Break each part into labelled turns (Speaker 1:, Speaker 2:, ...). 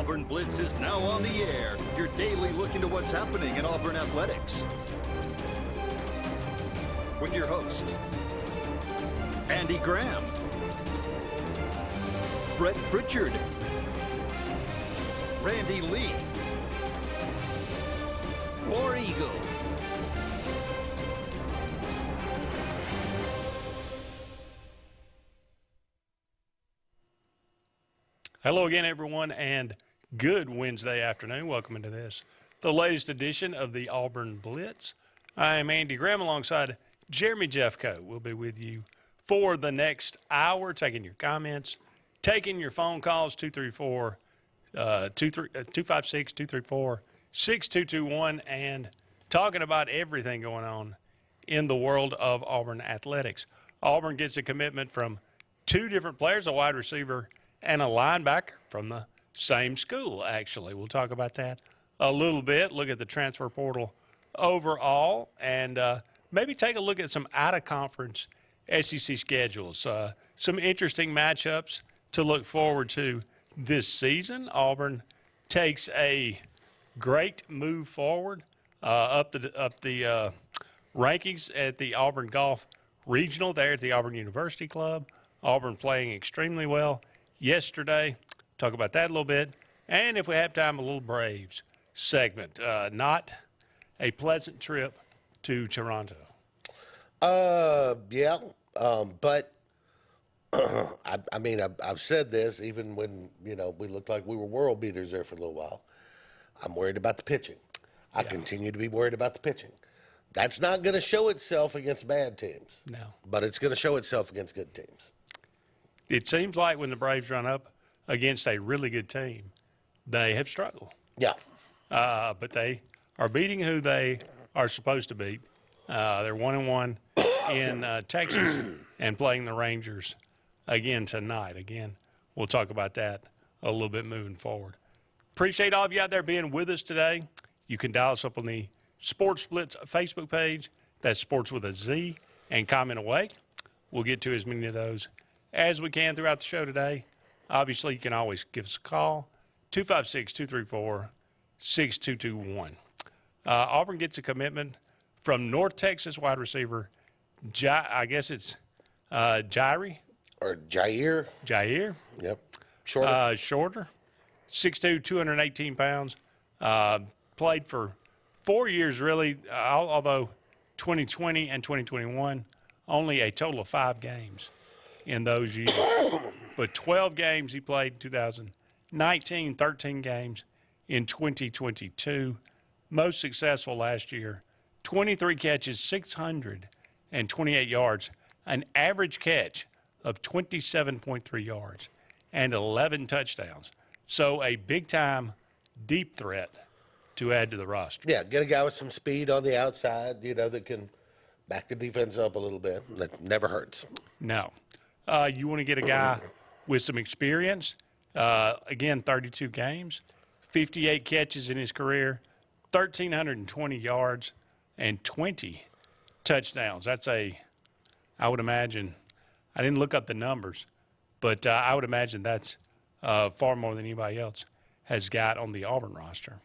Speaker 1: Auburn Blitz is now on the air, your daily look into what's happening in Auburn athletics. With your host, Andy Graham, Brett Pritchard, Randy Lee, War Eagle,
Speaker 2: Hello again, everyone, and good Wednesday afternoon. Welcome into this, the latest edition of the Auburn Blitz. I am Andy Graham alongside Jeremy Jeffcoat. We'll be with you for the next hour, taking your comments, taking your phone calls, 256-234-6221, and talking about everything going on in the world of Auburn athletics. Auburn gets a commitment from two different players, a wide receiver and a linebacker from the same school, actually. We'll talk about that a little bit, look at the transfer portal overall, and maybe take a look at some out-of-conference SEC schedules. Some interesting matchups to look forward to this season. Auburn takes a great move forward up the rankings at the Auburn Golf Regional there at the Auburn University Club. Auburn playing extremely well yesterday. Talk about that a little bit. And if we have time, a little Braves segment. Not a pleasant trip to Toronto.
Speaker 3: Yeah. But I mean, I've said this even when, we looked like we were world beaters there for a little while. I'm worried about the pitching. I continue to be worried about the pitching. That's not going to show itself against bad teams.
Speaker 2: No.
Speaker 3: But it's going to show itself against good teams.
Speaker 2: It seems like when the Braves run up against a really good team, they have struggled.
Speaker 3: Yeah.
Speaker 2: But they are beating who they are supposed to beat. They're 1-1 in Texas and playing the Rangers again tonight. Again, we'll talk about that a little bit moving forward. Appreciate all of you out there being with us today. You can dial us up on the Sports Blitz Facebook page. That's Sports with a Z, and comment away. We'll get to as many of those as we can throughout the show today. Obviously, you can always give us a call, 256-234-6221. Auburn gets a commitment from North Texas wide receiver, I guess it's Jair.
Speaker 3: Or Jair.
Speaker 2: Jair.
Speaker 3: Yep. Shorter.
Speaker 2: Shorter. 6'2", 218 pounds. Played for 4 years, really, although 2020 and 2021, only a total of 5 games in those years. But 12 games he played in 2019, 13 games in 2022. Most successful last year, 23 catches, 628 yards, an average catch of 27.3 yards, and 11 touchdowns. So a big-time, deep threat to add to the roster.
Speaker 3: Yeah, get a guy with some speed on the outside, that can back the defense up a little bit. That never hurts.
Speaker 2: No. You want to get a guy with some experience. Again, 32 games, 58 catches in his career, 1,320 yards, and 20 touchdowns. That's I would imagine, I didn't look up the numbers, but I would imagine that's far more than anybody else has got on the Auburn roster.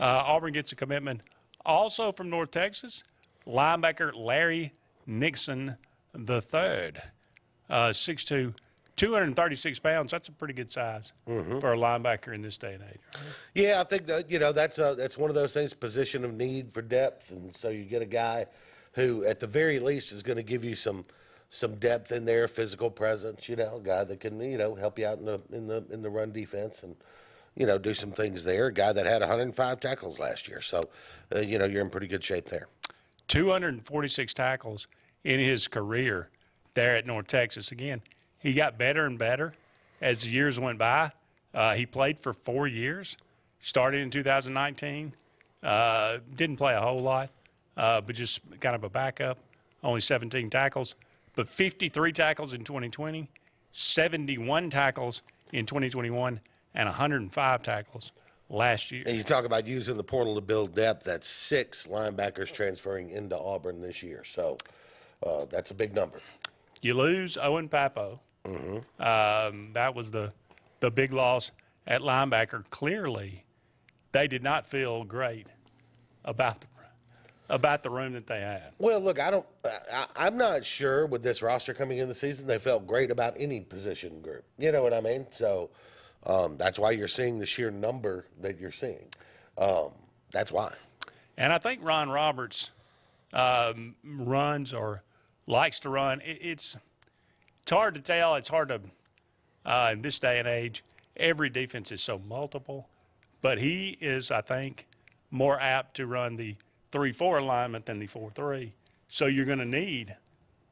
Speaker 2: Auburn gets a commitment also from North Texas, linebacker Larry Nixon III. 6'2", 236 pounds. That's a pretty good size for a linebacker in this day and age.
Speaker 3: Yeah, I think that that's one of those things, position of need for depth, and so you get a guy who, at the very least, is going to give you some depth in there, physical presence. A guy that can help you out in the run defense and do some things there. A guy that had 105 tackles last year, so you're in pretty good shape there.
Speaker 2: 246 tackles in his career there at North Texas. Again, he got better and better as the years went by. He played for 4 years, started in 2019, didn't play a whole lot, but just kind of a backup, only 17 tackles, but 53 tackles in 2020, 71 tackles in 2021, and 105 tackles last year.
Speaker 3: And you talk about using the portal to build depth. That's 6 linebackers transferring into Auburn this year, so that's a big number.
Speaker 2: You lose Owen Papo. That was the big loss at linebacker, clearly they did not feel great about the room that they had.
Speaker 3: Well, look, I'm not sure with this roster coming in the season they felt great about any position group. You know what I mean? So that's why you're seeing the sheer number that you're seeing. That's why.
Speaker 2: And I think Ron Roberts runs or likes to run. It's hard to tell. It's hard to, in this day and age, every defense is so multiple. But he is, I think, more apt to run the 3-4 alignment than the 4-3. So you're going to need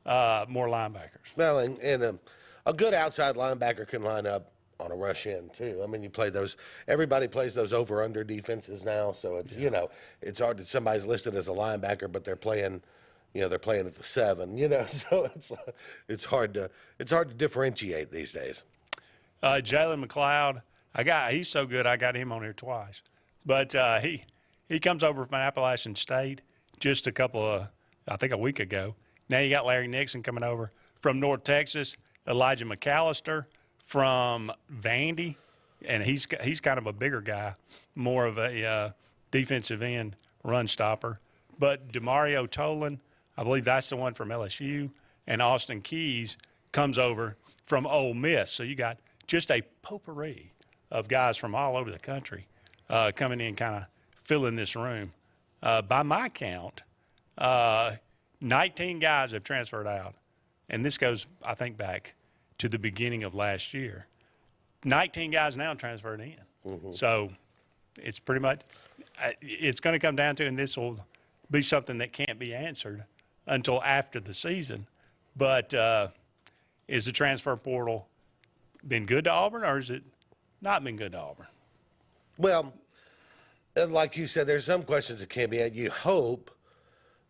Speaker 2: more linebackers.
Speaker 3: Well, and a good outside linebacker can line up on a rush in too. I mean, you play those. Everybody plays those over/under defenses now, so it's it's hard to somebody's listed as a linebacker, but they're playing, they're playing at the 7. So it's hard to differentiate these days.
Speaker 2: Jalen McLeod, he's so good. I got him on here twice, but he comes over from Appalachian State just a week ago. Now you got Larry Nixon coming over from North Texas, Elijah McAllister from Vandy, and he's kind of a bigger guy, more of a defensive end run stopper. But DeMario Tolan, I believe that's the one from LSU, and Austin Keys comes over from Ole Miss. So you got just a potpourri of guys from all over the country coming in, kind of filling this room. By my count, 19 guys have transferred out, and this goes, I think, back to the beginning of last year. 19 guys now transferred in. Mm-hmm. So it's pretty much it's going to come down to, and this will be something that can't be answered until after the season. But is the transfer portal been good to Auburn, or has it not been good to Auburn?
Speaker 3: Well, like you said, there's some questions that can't be answered. You hope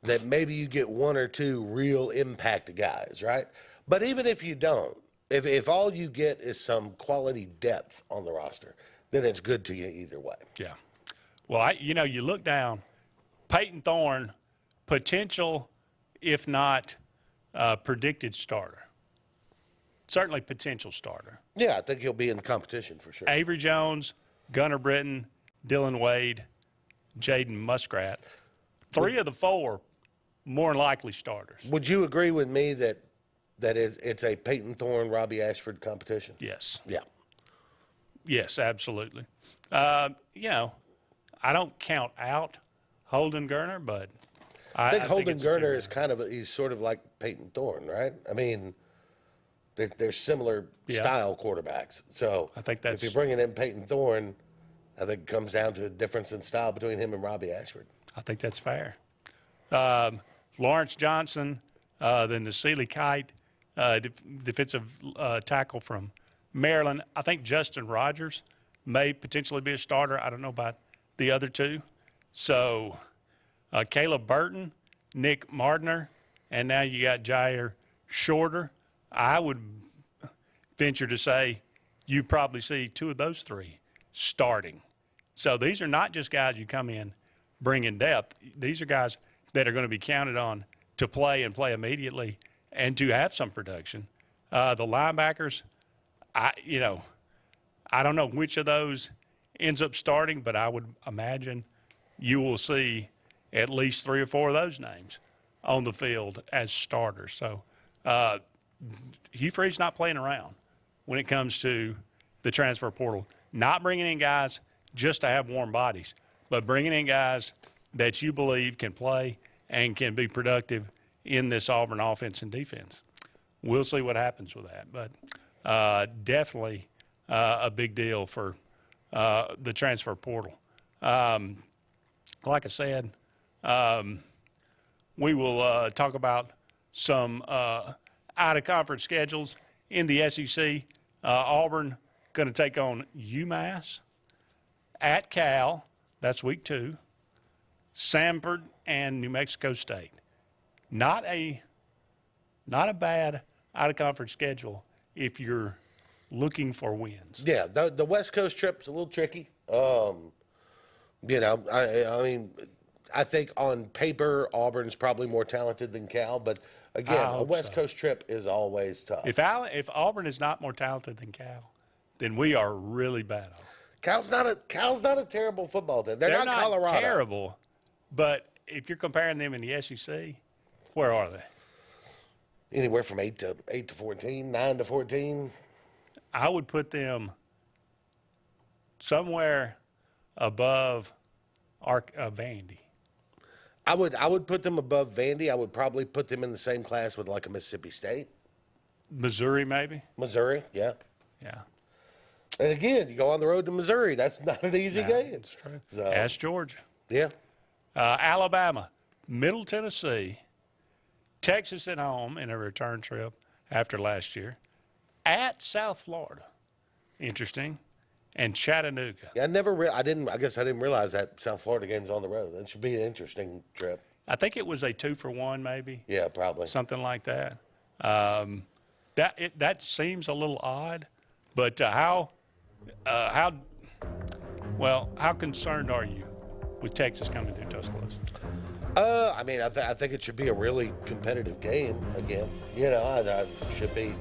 Speaker 3: that maybe you get one or two real impact guys, right? But even if you don't, if all you get is some quality depth on the roster, then it's good to you either way.
Speaker 2: Yeah. Well, you look down, Peyton Thorne, potential, if not predicted starter. Certainly potential starter.
Speaker 3: Yeah, I think he'll be in the competition for sure.
Speaker 2: Avery Jones, Gunnar Britton, Dylan Wade, Jaden Muskrat. 3 of the 4 more likely starters.
Speaker 3: Would you agree with me that it's a Peyton Thorne, Robbie Ashford competition?
Speaker 2: Yes.
Speaker 3: Yeah.
Speaker 2: Yes, absolutely. I don't count out Holden Gurner, but
Speaker 3: I think Holden Gurner is he's sort of like Peyton Thorne, right? I mean, they're similar style quarterbacks. So
Speaker 2: I think
Speaker 3: if you're bringing in Peyton Thorne, I think it comes down to a difference in style between him and Robbie Ashford.
Speaker 2: I think that's fair. Lawrence Johnson, then the Sealy Kite, defensive tackle from Maryland. I think Justin Rogers may potentially be a starter. I don't know about the other 2. So Caleb Burton, Nick Mardner, and now you got Jair Shorter. I would venture to say you probably see 2 of those 3 starting. So these are not just guys you come in bringing depth. These are guys that are going to be counted on to play and play immediately and to have some production. The linebackers, I don't know which of those ends up starting, but I would imagine you will see at least 3 or 4 of those names on the field as starters. So Hugh Freeze's not playing around when it comes to the transfer portal. Not bringing in guys just to have warm bodies, but bringing in guys that you believe can play and can be productive in this Auburn offense and defense. We'll see what happens with that, but definitely a big deal for the transfer portal. Like I said, we will talk about some out-of-conference schedules in the SEC. Auburn going to take on UMass, at Cal, that's week 2, Samford, and New Mexico State. Not a bad out-of-conference schedule if you're looking for wins.
Speaker 3: Yeah, the West Coast trip's a little tricky. I mean, I think on paper Auburn's probably more talented than Cal, but again, a West Coast trip is always tough.
Speaker 2: If Auburn is not more talented than Cal, then we are really bad off.
Speaker 3: Cal's not a terrible football team. They're not Colorado.
Speaker 2: Terrible, but if you're comparing them in the SEC, where are they?
Speaker 3: Anywhere from 8 to 14, 9 to 14.
Speaker 2: I would put them somewhere above Vandy.
Speaker 3: I would put them above Vandy. I would probably put them in the same class with like a Mississippi State.
Speaker 2: Missouri, maybe?
Speaker 3: Missouri, yeah.
Speaker 2: Yeah.
Speaker 3: And again, you go on the road to Missouri. That's not an easy game.
Speaker 2: It's true.
Speaker 3: So,
Speaker 2: Ask Georgia.
Speaker 3: yeah.
Speaker 2: Alabama, Middle Tennessee, Texas at home in a return trip after last year, at South Florida. Interesting. And Chattanooga.
Speaker 3: Yeah, I guess I didn't realize that South Florida game's on the road. That should be an interesting trip.
Speaker 2: I think it was a 2-for-1 maybe.
Speaker 3: Yeah, probably.
Speaker 2: Something like that. That seems a little odd, but how concerned are you with Texas coming to Tuscaloosa?
Speaker 3: I mean, I think it should be a really competitive game again. You know, I should be.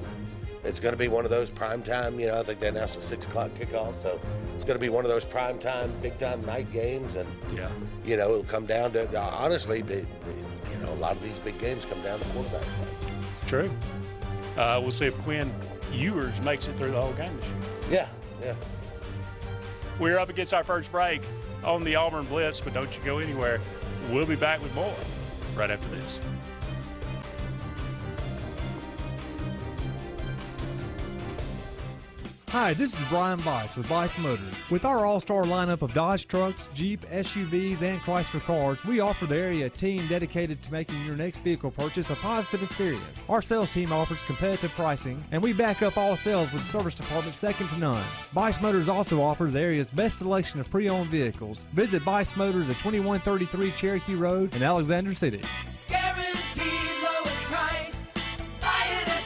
Speaker 3: It's going to be one of those primetime, I think they announced a 6 o'clock kickoff, so it's going to be one of those primetime, big-time night games, and, it'll come down to, honestly, a lot of these big games come down to quarterback play.
Speaker 2: True. We'll see if Quinn Ewers makes it through the whole game this year.
Speaker 3: Yeah.
Speaker 2: We're up against our first break on the Auburn Blitz, but don't you go anywhere. We'll be back with more right after this.
Speaker 4: Hi, this is Brian Bice with Bice Motors. With our all-star lineup of Dodge trucks, Jeep, SUVs, and Chrysler cars, we offer the area team dedicated to making your next vehicle purchase a positive experience. Our sales team offers competitive pricing, and we back up all sales with a service department second to none. Bice Motors also offers the area's best selection of pre-owned vehicles. Visit Bice Motors at 2133 Cherokee Road in Alexander City.
Speaker 5: Guaranteed lowest price. Buy it at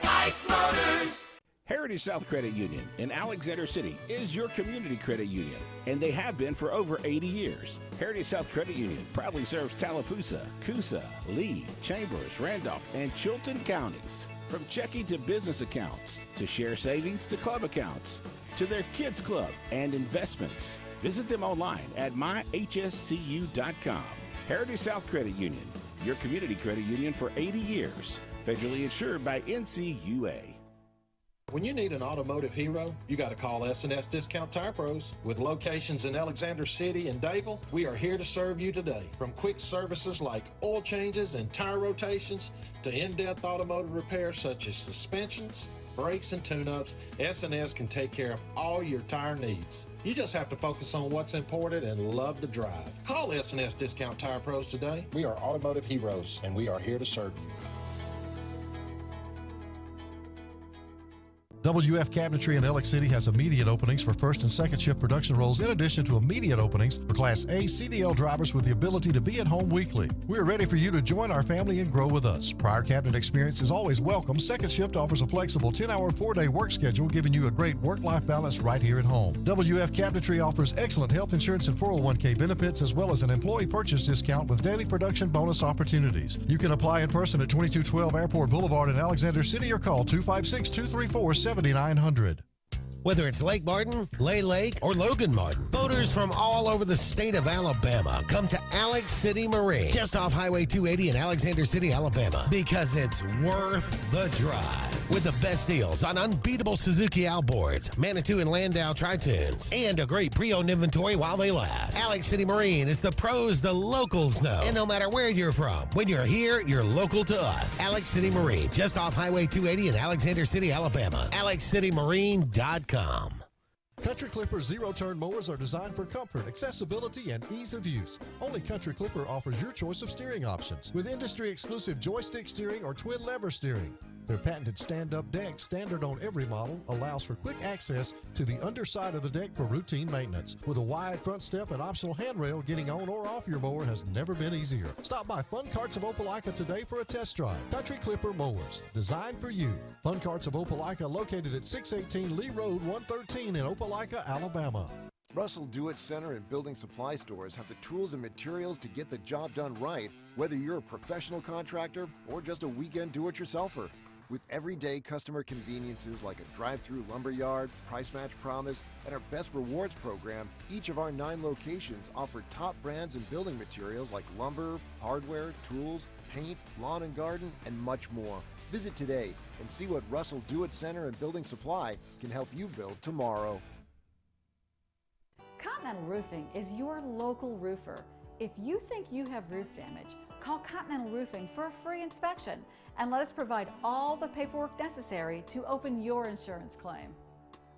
Speaker 5: Bice Motors.
Speaker 6: Heritage South Credit Union in Alexander City is your community credit union, and they have been for over 80 years. Heritage South Credit Union proudly serves Tallapoosa, Coosa, Lee, Chambers, Randolph, and Chilton counties. From checking to business accounts, to share savings to club accounts, to their kids club and investments. Visit them online at myhscu.com. Heritage South Credit Union, your community credit union for 80 years. Federally insured by NCUA.
Speaker 7: When you need an automotive hero, you got to call S&S Discount Tire Pros. With locations in Alexander City and Dayville, we are here to serve you today. From quick services like oil changes and tire rotations to in-depth automotive repairs such as suspensions, brakes, and tune-ups, S&S can take care of all your tire needs. You just have to focus on what's important and love the drive. Call S&S Discount Tire Pros today. We are automotive heroes, and we are here to serve you.
Speaker 8: WF Cabinetry in Alex City has immediate openings for first and second shift production roles in addition to immediate openings for Class A CDL drivers with the ability to be at home weekly. We're ready for you to join our family and grow with us. Prior cabinet experience is always welcome. Second shift offers a flexible 10-hour, 4-day work schedule, giving you a great work-life balance right here at home. WF Cabinetry offers excellent health insurance and 401k benefits, as well as an employee purchase discount with daily production bonus opportunities. You can apply in person at 2212 Airport Boulevard in Alexander City or call 256-234-7900.
Speaker 9: Whether it's Lake Martin, Lay Lake, or Logan Martin, boaters from all over the state of Alabama come to Alex City Marine, just off Highway 280 in Alexander City, Alabama, because it's worth the drive. With the best deals on unbeatable Suzuki outboards, Manitou and Landau Tritoons, and a great pre-owned inventory while they last. Alex City Marine is the pros the locals know. And no matter where you're from, when you're here, you're local to us. Alex City Marine, just off Highway 280 in Alexander City, Alabama. AlexCityMarine.com.
Speaker 8: Country Clipper zero-turn mowers are designed for comfort, accessibility, and ease of use. Only Country Clipper offers your choice of steering options with industry-exclusive joystick steering or twin-lever steering. Their patented stand-up deck, standard on every model, allows for quick access to the underside of the deck for routine maintenance. With a wide front step and optional handrail, getting on or off your mower has never been easier. Stop by Fun Carts of Opelika today for a test drive. Country Clipper mowers, designed for you. Fun Carts of Opelika, located at 618 Lee Road, 113 in Opelika, Alabama.
Speaker 10: Russell Do-It Center and building supply stores have the tools and materials to get the job done right, whether you're a professional contractor or just a weekend do-it-yourselfer. With everyday customer conveniences like a drive-through lumberyard, price match promise, and our best rewards program, each of our 9 locations offer top brands and building materials like lumber, hardware, tools, paint, lawn and garden, and much more. Visit today and see what Russell Do-It Center and Building Supply can help you build tomorrow.
Speaker 11: Continental Roofing is your local roofer. If you think you have roof damage, call Continental Roofing for a free inspection and let us provide all the paperwork necessary to open your insurance claim.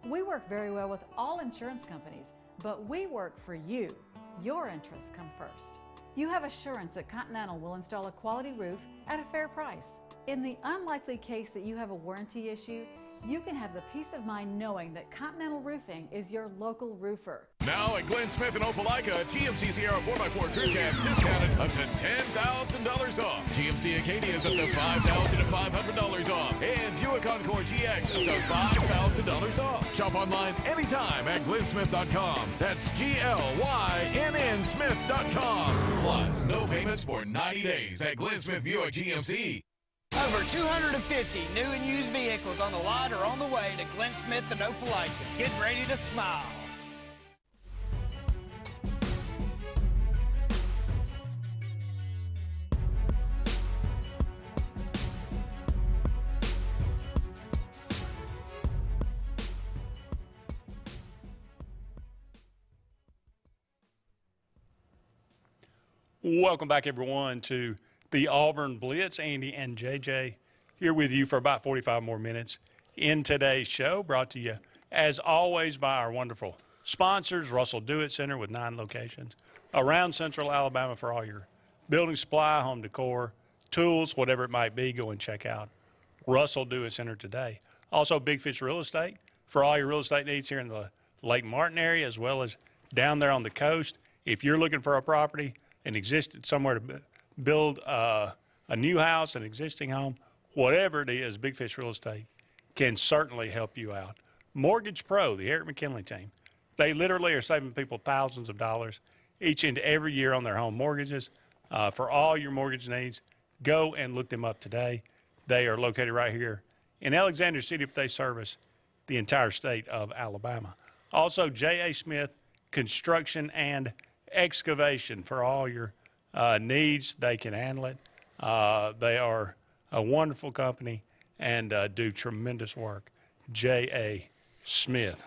Speaker 11: We work very well with all insurance companies, but we work for you. Your interests come first. You have assurance that Continental will install a quality roof at a fair price. In the unlikely case that you have a warranty issue, you can have the peace of mind knowing that Continental Roofing is your local roofer.
Speaker 12: Now at Glenn Smith and Opelika, GMC Sierra 4x4 crew cabs discounted up to $10,000 off. GMC Acadia is up to $5,500 off. And Buick Encore GX up to $5,000 off. Shop online anytime at glennsmith.com. That's GLYNN Smith.com. Plus, no payments for 90 days at Glenn Smith Buick GMC.
Speaker 13: Over 250 new and used vehicles on the lot or on the way to Glenn Smith and Opelika. Get ready to smile.
Speaker 2: Welcome back, everyone, to the Auburn Blitz. Andy and JJ here with you for about 45 more minutes in today's show, brought to you, as always, by our wonderful sponsors, Russell Do-It Center with 9 locations around Central Alabama for all your building supply, home decor, tools, whatever it might be. Go and check out Russell Do-It Center today. Also, Big Fish Real Estate for all your real estate needs here in the Lake Martin area, as well as down there on the coast. If you're looking for a property, an existing somewhere to build a new house, an existing home, whatever it is, Big Fish Real Estate can certainly help you out. Mortgage Pro, the Eric McKinley team, they literally are saving people thousands of dollars each and every year on their home mortgages. For all your mortgage needs, go and look them up today. They are located right here in Alexander City, but they service the entire state of Alabama. Also, J.A. Smith Construction and Excavation for all your needs. They can handle it. They are a wonderful company and do tremendous work. J.A. Smith.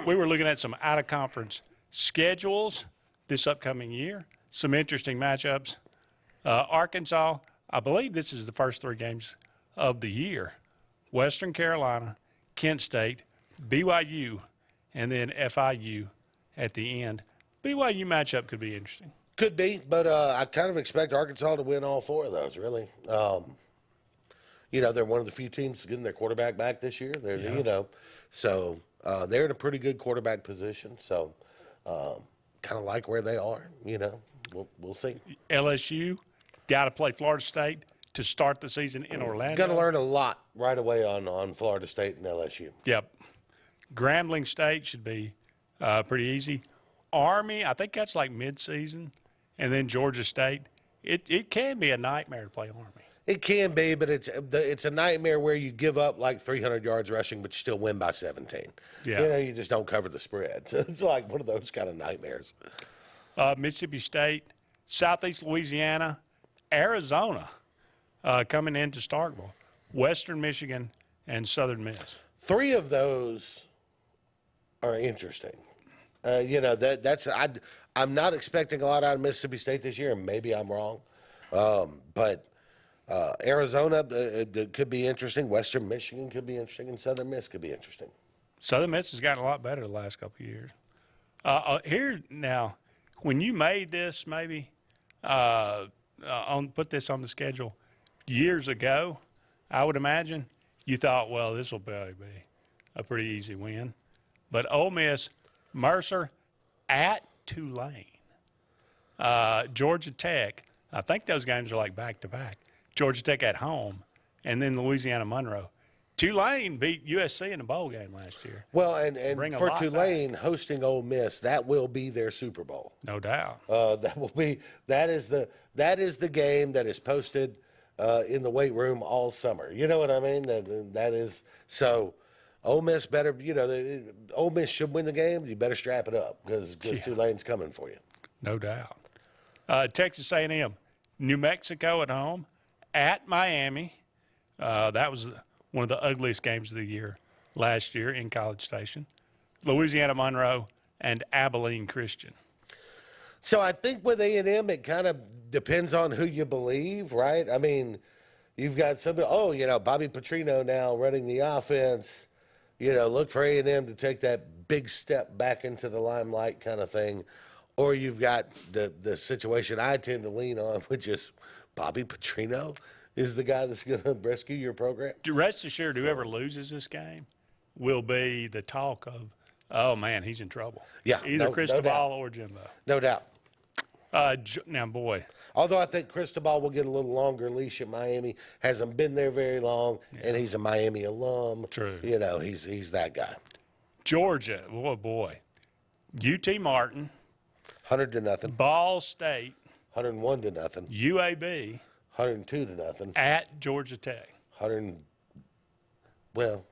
Speaker 2: We were looking at some out-of-conference schedules this upcoming year, some interesting matchups. Arkansas, I believe this is the first 3 games of the year. Western Carolina, Kent State, BYU, and then FIU at the end. BYU matchup could be interesting.
Speaker 3: Could be, but I kind of expect Arkansas to win all 4 of those, really. You know, they're one of the few teams getting their quarterback back this year. They're,
Speaker 2: Yeah.
Speaker 3: you know, so they're in a pretty good quarterback position. So kind of like where they are, you know. We'll see.
Speaker 2: LSU got to play Florida State to start the season in Orlando.
Speaker 3: Got to learn a lot right away on Florida State and LSU.
Speaker 2: Yep. Grambling State should be pretty easy. Army, I think that's like mid-season. And then Georgia State. It can be a nightmare to play Army.
Speaker 3: It can be, but it's a nightmare where you give up like 300 yards rushing, but you still win by 17.
Speaker 2: Yeah.
Speaker 3: You know, you just don't cover the spread. So it's like one of those kind of nightmares.
Speaker 2: Mississippi State, Southeast Louisiana, Arizona coming into Starkville, Western Michigan, and Southern Miss.
Speaker 3: 3 of those are interesting. You know, I'm not expecting a lot out of Mississippi State this year, and maybe I'm wrong. But Arizona could be interesting. Western Michigan could be interesting, and Southern Miss could be interesting.
Speaker 2: Southern Miss has gotten a lot better the last couple of years. Here now, when you made this, maybe put this on the schedule years ago, I would imagine you thought, well, this will probably be a pretty easy win. But Ole Miss, Mercer at Tulane, Georgia Tech. I think those games are like back-to-back. Georgia Tech at home, and then Louisiana Monroe. Tulane beat USC in a bowl game last year.
Speaker 3: Well, and for Tulane
Speaker 2: back.
Speaker 3: hosting Ole Miss, that will be their Super Bowl.
Speaker 2: No doubt.
Speaker 3: That is the game that is posted in the weight room all summer. You know what I mean? That is so. Ole Miss better, Ole Miss should win the game. You better strap it up because Tulane's coming for you.
Speaker 2: No doubt. Texas A&M, New Mexico at home, at Miami. That was one of the ugliest games of the year last year in College Station. Louisiana Monroe and Abilene Christian.
Speaker 3: So I think with A&M, it kind of depends on who you believe, right? I mean, you've got somebody, Bobby Petrino now running the offense. Look for A&M to take that big step back into the limelight kind of thing. Or you've got the situation I tend to lean on, which is Bobby Petrino is the guy that's going to rescue your program.
Speaker 2: Rest assured, whoever loses this game will be the talk of, oh, man, he's in trouble.
Speaker 3: Yeah.
Speaker 2: Either Cristobal or Jimbo.
Speaker 3: No doubt.
Speaker 2: Now, boy.
Speaker 3: Although I think Cristobal will get a little longer leash at Miami. Hasn't been there very long, and he's a Miami alum.
Speaker 2: True.
Speaker 3: He's that guy.
Speaker 2: Georgia, oh, boy. UT Martin.
Speaker 3: 100-0.
Speaker 2: Ball State.
Speaker 3: 101-0.
Speaker 2: UAB.
Speaker 3: 102-0.
Speaker 2: At Georgia Tech.
Speaker 3: 99-0.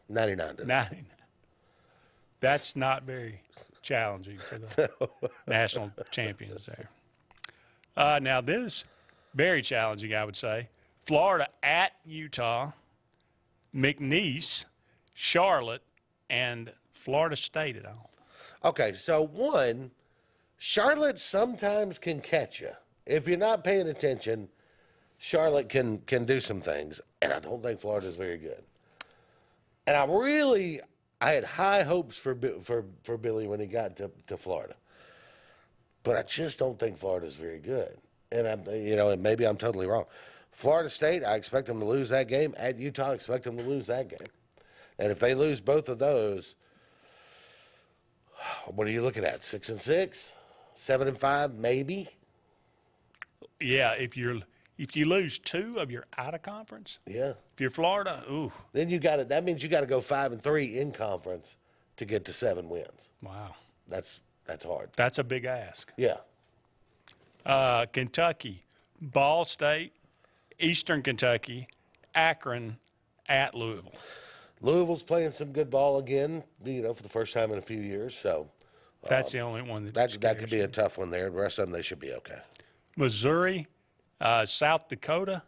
Speaker 2: 99. That's not very challenging for the national champions there. Now this, very challenging, I would say. Florida at Utah, McNeese, Charlotte, and Florida State at home.
Speaker 3: Okay, so one, Charlotte sometimes can catch you. If you're not paying attention, Charlotte can do some things, and I don't think Florida's very good. And I had high hopes for Billy when he got to Florida. But I just don't think Florida's very good. And and maybe I'm totally wrong. Florida State, I expect them to lose that game. At Utah, I expect them to lose that game. And if they lose both of those, what are you looking at? 6-6, 7-5, maybe?
Speaker 2: Yeah, if you lose two of your out of conference,
Speaker 3: yeah.
Speaker 2: If you're Florida, ooh.
Speaker 3: Then that means you got to go 5-3 in conference to get to 7 wins.
Speaker 2: Wow.
Speaker 3: That's hard.
Speaker 2: That's a big ask.
Speaker 3: Yeah.
Speaker 2: Kentucky, Ball State, Eastern Kentucky, Akron, at Louisville.
Speaker 3: Louisville's playing some good ball again, for the first time in a few years. So
Speaker 2: that's the only one
Speaker 3: that could be a tough one there. The rest of them, they should be okay.
Speaker 2: Missouri, South Dakota,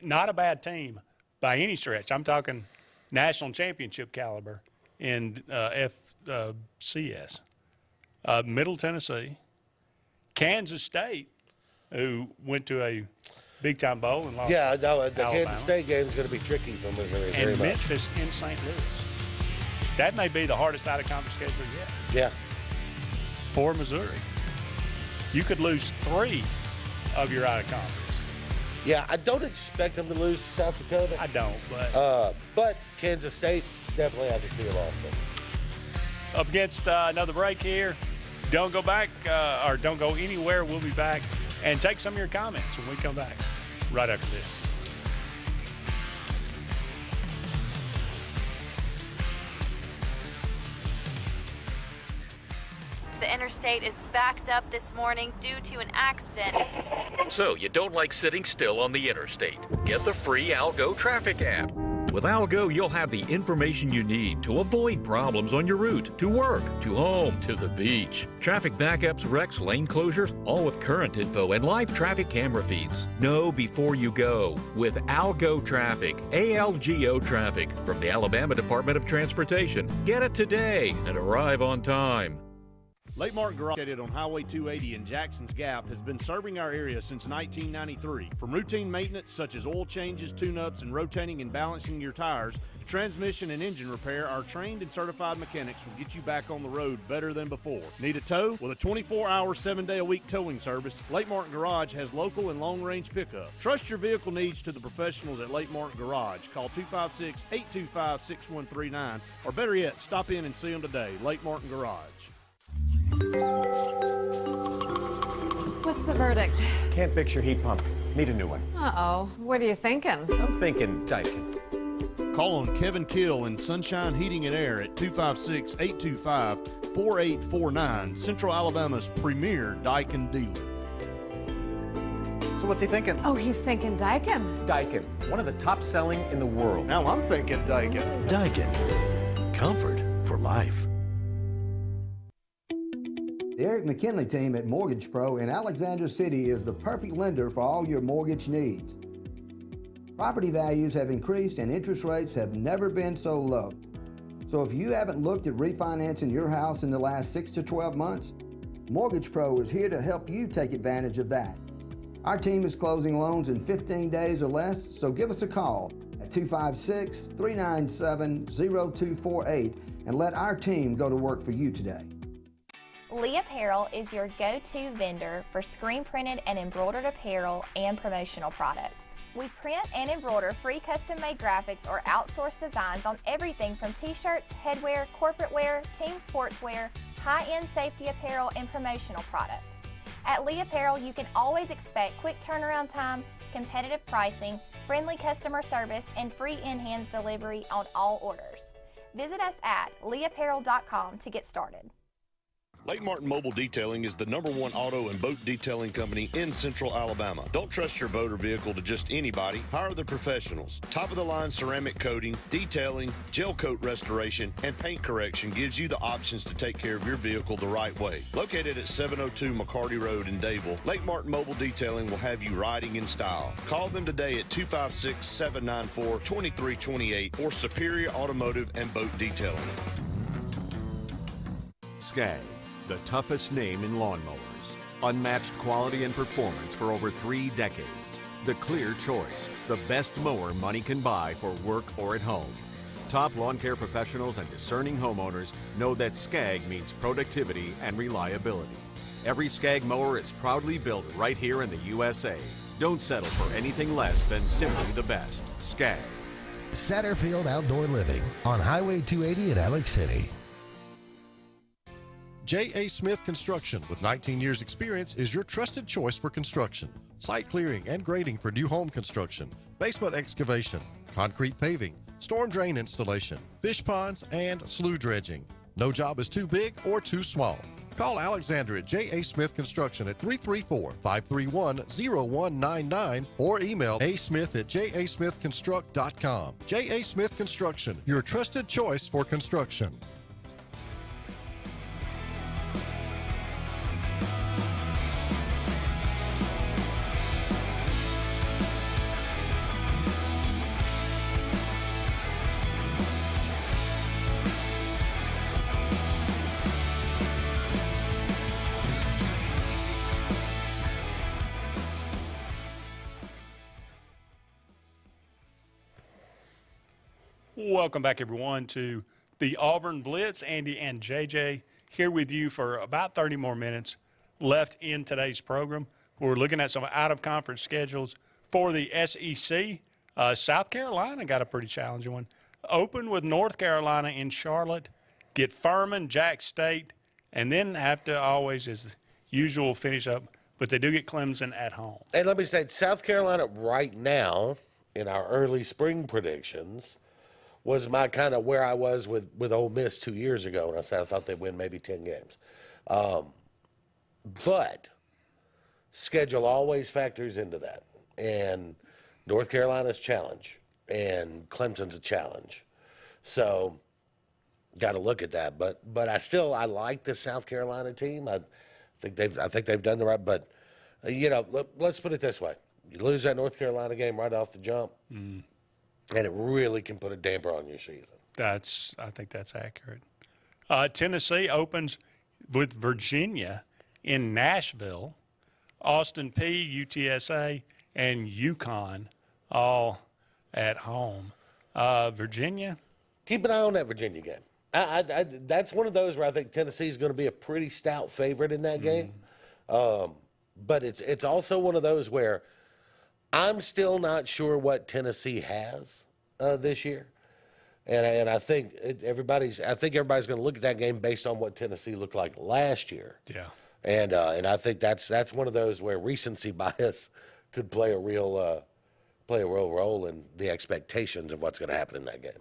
Speaker 2: not a bad team by any stretch. I'm talking national championship caliber in FCS. Middle Tennessee, Kansas State, who went to a big-time bowl and lost.
Speaker 3: Yeah, no, the
Speaker 2: Alabama.
Speaker 3: Kansas State game is going to be tricky for Missouri.
Speaker 2: And Memphis in St. Louis. That may be the hardest out-of-conference schedule yet.
Speaker 3: Yeah.
Speaker 2: For Missouri. You could lose 3 of your out-of-conference.
Speaker 3: Yeah, I don't expect them to lose to South Dakota.
Speaker 2: I don't,
Speaker 3: but Kansas State, definitely I can see a loss there.
Speaker 2: Up against another break here. Don't go back or don't go anywhere. We'll be back and take some of your comments when we come back right after this.
Speaker 14: The interstate is backed up this morning due to an accident.
Speaker 15: So you don't like sitting still on the interstate? Get the free Algo traffic app. With Algo, you'll have the information you need to avoid problems on your route, to work, to home, to the beach. Traffic backups, wrecks, lane closures, all with current info and live traffic camera feeds. Know before you go with Algo Traffic, ALGO Traffic from the Alabama Department of Transportation. Get it today and arrive on time.
Speaker 16: Lake Martin Garage, located on Highway 280 in Jackson's Gap, has been serving our area since 1993. From routine maintenance such as oil changes, tune-ups, and rotating and balancing your tires, to transmission and engine repair, our trained and certified mechanics will get you back on the road better than before. Need a tow? With a 24-hour, 7-day-a-week towing service, Lake Martin Garage has local and long-range pickup. Trust your vehicle needs to the professionals at Lake Martin Garage. Call 256-825-6139, or better yet, stop in and see them today. Lake Martin Garage.
Speaker 17: What's the verdict?
Speaker 18: Can't fix your heat pump. Need a new one.
Speaker 17: Uh-oh. What are you thinking?
Speaker 18: I'm thinking Daikin.
Speaker 16: Call on Kevin Kill in Sunshine Heating and Air at 256-825-4849, Central Alabama's premier Daikin dealer.
Speaker 18: So what's he thinking?
Speaker 17: Oh, he's thinking Daikin.
Speaker 18: Daikin, one of the top selling in the world.
Speaker 8: Now I'm thinking Daikin.
Speaker 9: Daikin. Comfort for life.
Speaker 19: The Eric McKinley team at Mortgage Pro in Alexander City is the perfect lender for all your mortgage needs. Property values have increased and interest rates have never been so low. So if you haven't looked at refinancing your house in the last 6 to 12 months, Mortgage Pro is here to help you take advantage of that. Our team is closing loans in 15 days or less, so give us a call at 256-397-0248 and let our team go to work for you today.
Speaker 20: Lee Apparel is your go-to vendor for screen printed and embroidered apparel and promotional products. We print and embroider free custom-made graphics or outsourced designs on everything from t-shirts, headwear, corporate wear, team sportswear, high-end safety apparel, and promotional products. At Lee Apparel, you can always expect quick turnaround time, competitive pricing, friendly customer service, and free in-hands delivery on all orders. Visit us at leeapparel.com to get started.
Speaker 21: Lake Martin Mobile Detailing is the #1 auto and boat detailing company in Central Alabama. Don't trust your boat or vehicle to just anybody. Hire the professionals. Top-of-the-line ceramic coating, detailing, gel coat restoration, and paint correction gives you the options to take care of your vehicle the right way. Located at 702 McCarty Road in Dadeville, Lake Martin Mobile Detailing will have you riding in style. Call them today at 256-794-2328 or Superior Automotive and Boat Detailing.
Speaker 22: Skag, the toughest name in lawnmowers. Unmatched quality and performance for over 3 decades. The clear choice, the best mower money can buy for work or at home. Top lawn care professionals and discerning homeowners know that Skag means productivity and reliability. Every Skag mower is proudly built right here in the USA. Don't settle for anything less than simply the best. Skag.
Speaker 9: Satterfield Outdoor Living on Highway 280 in Alex City.
Speaker 8: J.A. Smith Construction, with 19 years experience, is your trusted choice for construction. Site clearing and grading for new home construction, basement excavation, concrete paving, storm drain installation, fish ponds, and slough dredging. No job is too big or too small. Call Alexander at J.A. Smith Construction at 334-531-0199 or email asmith@jasmithconstruct.com. J.A. Smith Construction, your trusted choice for construction.
Speaker 2: Welcome back, everyone, to the Auburn Blitz. Andy and JJ here with you for about 30 more minutes left in today's program. We're looking at some out-of-conference schedules for the SEC. South Carolina got a pretty challenging one. Open with North Carolina in Charlotte, get Furman, Jack State, and then have to always, as usual, finish up. But they do get Clemson at home.
Speaker 3: And let me say, South Carolina right now, in our early spring predictions, was my kind of where I was with Ole Miss 2 years ago, and I said I thought they'd win maybe 10 games. But schedule always factors into that. And North Carolina's challenge, and Clemson's a challenge. So got to look at that. But I like the South Carolina team. I think they've done the right. But let's put it this way: you lose that North Carolina game right off the jump. And it really can put a damper on your season.
Speaker 2: I think that's accurate. Tennessee opens with Virginia in Nashville, Austin Peay, UTSA, and UConn all at home. Virginia.
Speaker 3: Keep an eye on that Virginia game. That's one of those where I think Tennessee is going to be a pretty stout favorite in that game. But it's also one of those where I'm still not sure what Tennessee has this year, and I think everybody's going to look at that game based on what Tennessee looked like last year.
Speaker 2: Yeah,
Speaker 3: and I think that's one of those where recency bias could play a real role in the expectations of what's going to happen in that game.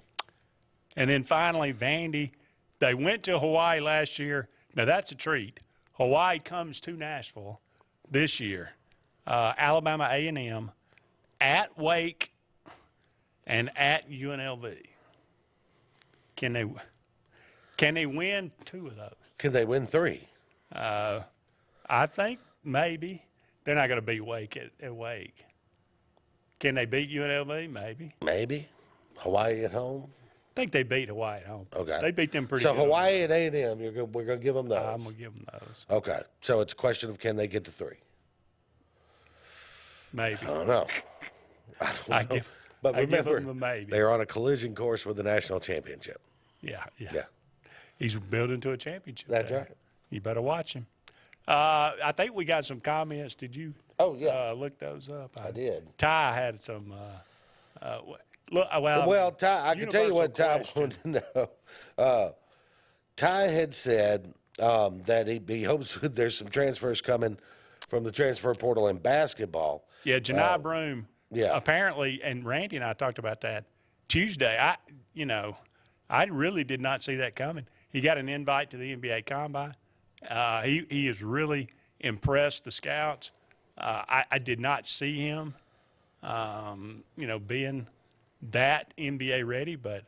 Speaker 2: And then finally, Vandy, they went to Hawaii last year. Now that's a treat. Hawaii comes to Nashville this year. Alabama A&M, at Wake, and at UNLV. Can they win 2 of those?
Speaker 3: Can they win 3?
Speaker 2: I think maybe. They're not going to beat Wake at Wake. Can they beat UNLV? Maybe.
Speaker 3: Maybe. Hawaii at home?
Speaker 2: I think they beat Hawaii at home.
Speaker 3: Okay.
Speaker 2: They beat them pretty
Speaker 3: so
Speaker 2: good.
Speaker 3: So Hawaii and A&M, we're going to give them those?
Speaker 2: I'm going to give them those.
Speaker 3: Okay. So it's a question of can they get to 3?
Speaker 2: Maybe.
Speaker 3: I don't know. But
Speaker 2: I give
Speaker 3: remember,
Speaker 2: them the maybe.
Speaker 3: they're on a collision course with the national championship.
Speaker 2: Yeah.
Speaker 3: Yeah.
Speaker 2: He's building to a championship.
Speaker 3: That's right.
Speaker 2: You better watch him. I think we got some comments. Did you?
Speaker 3: Oh yeah.
Speaker 2: Look those up.
Speaker 3: I did.
Speaker 2: Ty had some.
Speaker 3: Well, Ty, I can tell you what Ty wanted to know. Ty had said that he hopes there's some transfers coming from the transfer portal in basketball.
Speaker 2: Yeah, Janai Broom.
Speaker 3: Yeah.
Speaker 2: Apparently, and Randy and I talked about that Tuesday. I really did not see that coming. He got an invite to the NBA Combine. He has really impressed the scouts. I did not see him, being that NBA ready, but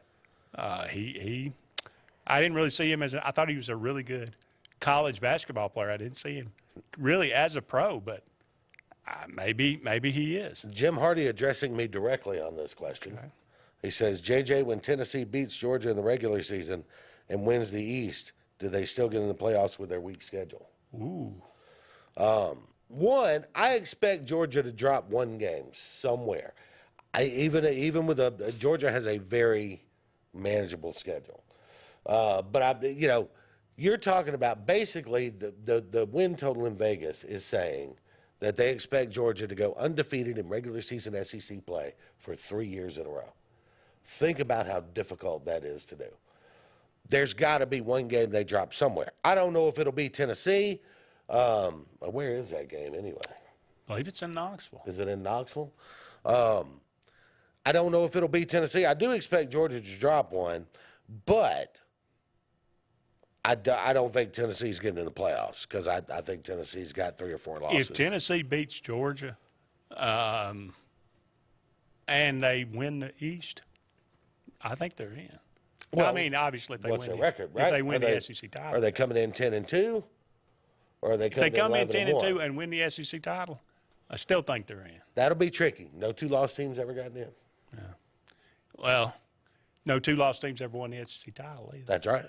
Speaker 2: I didn't really see him I thought he was a really good college basketball player. I didn't see him really as a pro, but maybe he is.
Speaker 3: Jim Hardy addressing me directly on this question. Okay. He says, JJ, when Tennessee beats Georgia in the regular season and wins the East, do they still get in the playoffs with their weak schedule?
Speaker 2: Ooh.
Speaker 3: One, I expect Georgia to drop one game somewhere. Even with Georgia has a very manageable schedule. But you're talking about basically the win total in Vegas is saying that they expect Georgia to go undefeated in regular season SEC play for 3 years in a row. Think about how difficult that is to do. There's got to be one game they drop somewhere. I don't know if it'll be Tennessee. Where is that game anyway?
Speaker 2: I believe it's in Knoxville.
Speaker 3: Is it in Knoxville? I don't know if it'll be Tennessee. I do expect Georgia to drop one, but I don't think Tennessee's getting in the playoffs because I think Tennessee's got 3 or 4 losses.
Speaker 2: If Tennessee beats Georgia and they win the East, I think they're in. Well, I mean, obviously, if they
Speaker 3: what's
Speaker 2: win
Speaker 3: their record, right?
Speaker 2: If they win the SEC title.
Speaker 3: Are they coming in 10-2? Or are they coming
Speaker 2: if they come in
Speaker 3: 11-1?
Speaker 2: 10-2 and win the SEC title, I still think they're in.
Speaker 3: That'll be tricky. No 2-loss teams ever gotten in.
Speaker 2: Yeah. Well, no 2-loss teams ever won the SEC title either.
Speaker 3: That's right.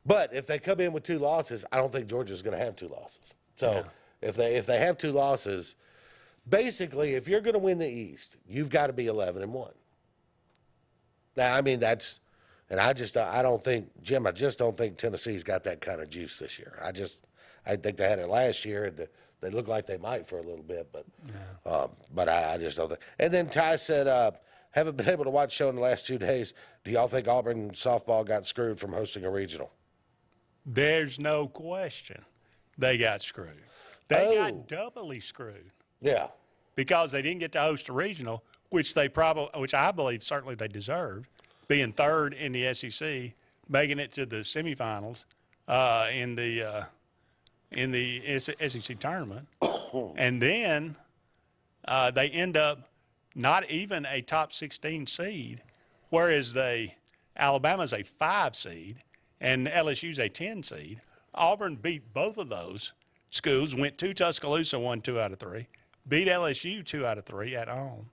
Speaker 3: But if they come in with 2 losses, I don't think Georgia's going to have 2 losses. So if they have 2 losses, basically, if you're going to win the East, you've got to be 11-1. Now, I mean, I don't think, Jim, I just don't think Tennessee's got that kind of juice this year. I think they had it last year, and they looked like they might for a little bit, but I just don't think. And then Ty said, haven't been able to watch the show in the last 2 days. Do y'all think Auburn softball got screwed from hosting a regional?
Speaker 2: There's no question they got screwed. They got doubly screwed.
Speaker 3: Yeah.
Speaker 2: Because they didn't get to host a regional, which I believe certainly they deserved, being third in the SEC, making it to the semifinals in the SEC tournament, and then they end up not even a top 16 seed, whereas Alabama's a 5 seed and LSU's a 10 seed. Auburn beat both of those schools, went to Tuscaloosa, won 2 out of 3, beat LSU 2 out of 3 at home,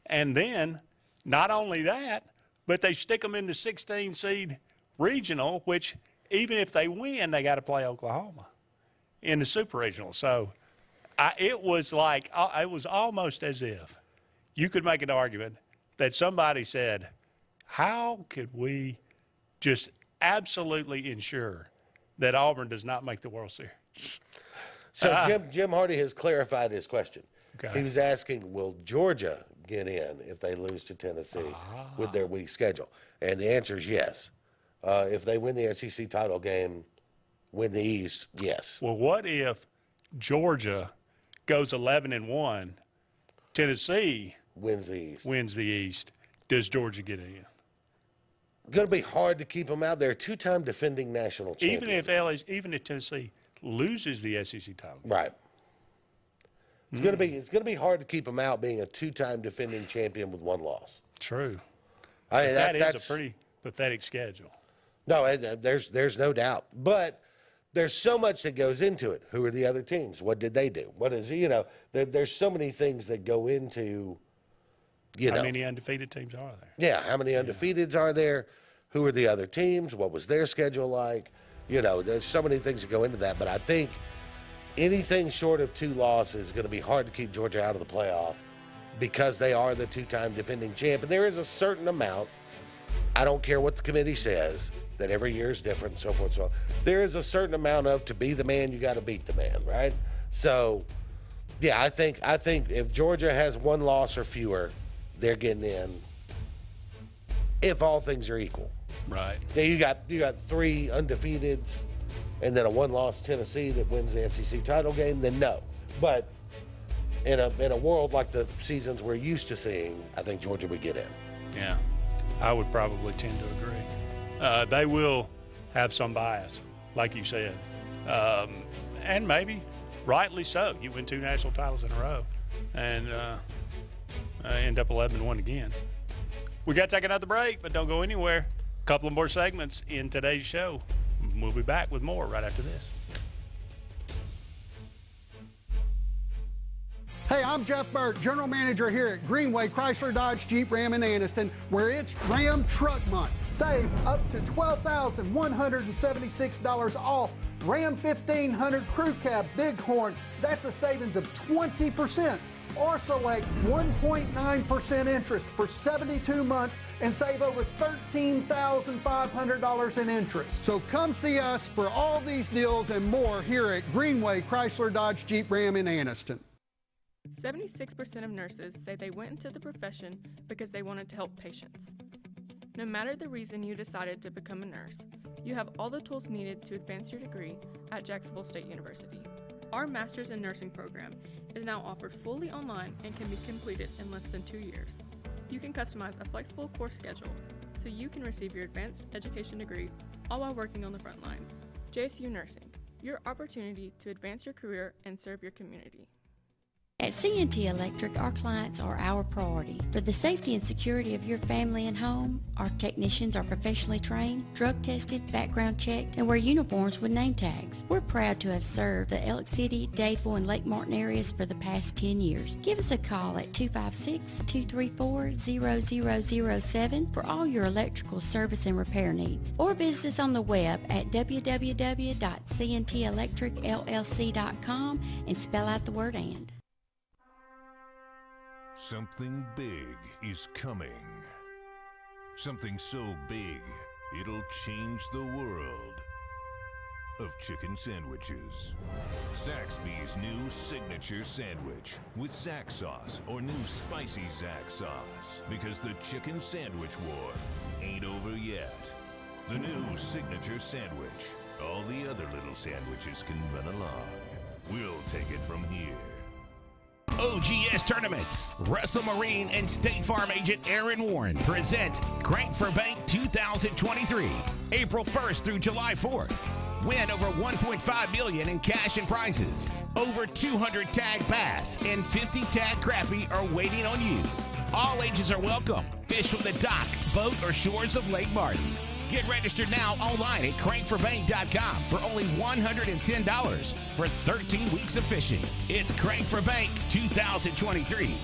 Speaker 2: and then not only that, but they stick them in the 16 seed regional, which even if they win, they got to play Oklahoma in the super regional. So it was almost as if you could make an argument that somebody said, how could we just absolutely ensure that Auburn does not make the World Series?
Speaker 3: So Jim Hardy has clarified his question.
Speaker 2: Okay.
Speaker 3: He was asking, will Georgia get in if they lose to Tennessee with their weak schedule? And the answer is yes. If they win the SEC title game, win the East, yes.
Speaker 2: Well, what if Georgia goes 11-1, Tennessee
Speaker 3: wins the East?
Speaker 2: Does Georgia get in?
Speaker 3: Going to be hard to keep them out. They're 2-time defending national champions.
Speaker 2: Even if Tennessee loses the SEC title.
Speaker 3: Right. It's going to be hard to keep them out being a 2-time defending champion with 1 loss.
Speaker 2: True.
Speaker 3: That's
Speaker 2: a pretty pathetic schedule.
Speaker 3: No, there's no doubt. But there's so much that goes into it. Who are the other teams? What did they do? What is, there's so many things that go into,
Speaker 2: How many undefeated teams are there?
Speaker 3: Yeah, how many undefeateds are there? Who are the other teams? What was their schedule like? There's so many things that go into that. But I think anything short of 2 losses is going to be hard to keep Georgia out of the playoff because they are the 2-time defending champ. And there is a certain amount, I don't care what the committee says, that every year is different and so forth. So there is a certain amount of, to be the man, you got to beat the man, right? So, yeah, I think if Georgia has 1 loss or fewer, they're getting in if all things are equal.
Speaker 2: Right.
Speaker 3: Now you got 3 undefeateds and then a 1-loss Tennessee that wins the SEC title game, then no. But in a world like the seasons we're used to seeing, I think Georgia would get in.
Speaker 2: Yeah, I would probably tend to agree. They will have some bias, like you said, and maybe rightly so. You win 2 national titles in a row and end up 11-1 again. We got to take another break, but don't go anywhere. A couple of more segments in today's show. We'll be back with more right after this.
Speaker 1: Hey, I'm Jeff Burt, General Manager here at Greenway Chrysler Dodge Jeep Ram in Anniston, where it's Ram Truck Month. Save up to $12,176 off Ram 1500 Crew Cab Bighorn. That's a savings of 20%. Or select 1.9% interest for 72 months and save over $13,500 in interest. So come see us for all these deals and more here at Greenway Chrysler Dodge Jeep Ram in Anniston.
Speaker 4: 76% of nurses say they went into the profession because they wanted to help patients. No matter the reason you decided to become a nurse, you have all the tools needed to advance your degree at Jacksonville State University. Our Master's in Nursing program is now offered fully online and can be completed in less than 2 years. You can customize a flexible course schedule so you can receive your advanced education degree all while working on the front line. JSU Nursing, your opportunity to advance your career and serve your community.
Speaker 23: At C&T Electric, our clients are our priority. For the safety and security of your family and home, our technicians are professionally trained, drug tested, background checked, and wear uniforms with name tags. We're proud to have served the Elk City, Dadeville, and Lake Martin areas for the past 10 years. Give us a call at 256-234-0007 for all your electrical service and repair needs, or visit us on the web at www.cntelectricllc.com and spell out the word "and."
Speaker 24: Something big is coming. Something so big, it'll change the world of chicken sandwiches. Zaxby's new signature sandwich with Zax sauce or new spicy Zax sauce. Because the chicken sandwich war ain't over yet. The new signature sandwich. All the other little sandwiches can run along. We'll take it from here.
Speaker 6: OGS Tournaments. Russell Marine and State Farm agent Aaron Warren present Crank for Bank 2023, April 1st through July 4th. Win over $1.5 million in cash and prizes. Over 200 tag bass and 50 tag crappie are waiting on you. All ages are welcome. Fish from the dock, boat, or shores of Lake Martin. Get registered now online at crankforbank.com for only $110 for 13 weeks of fishing. It's Crank for Bank 2023.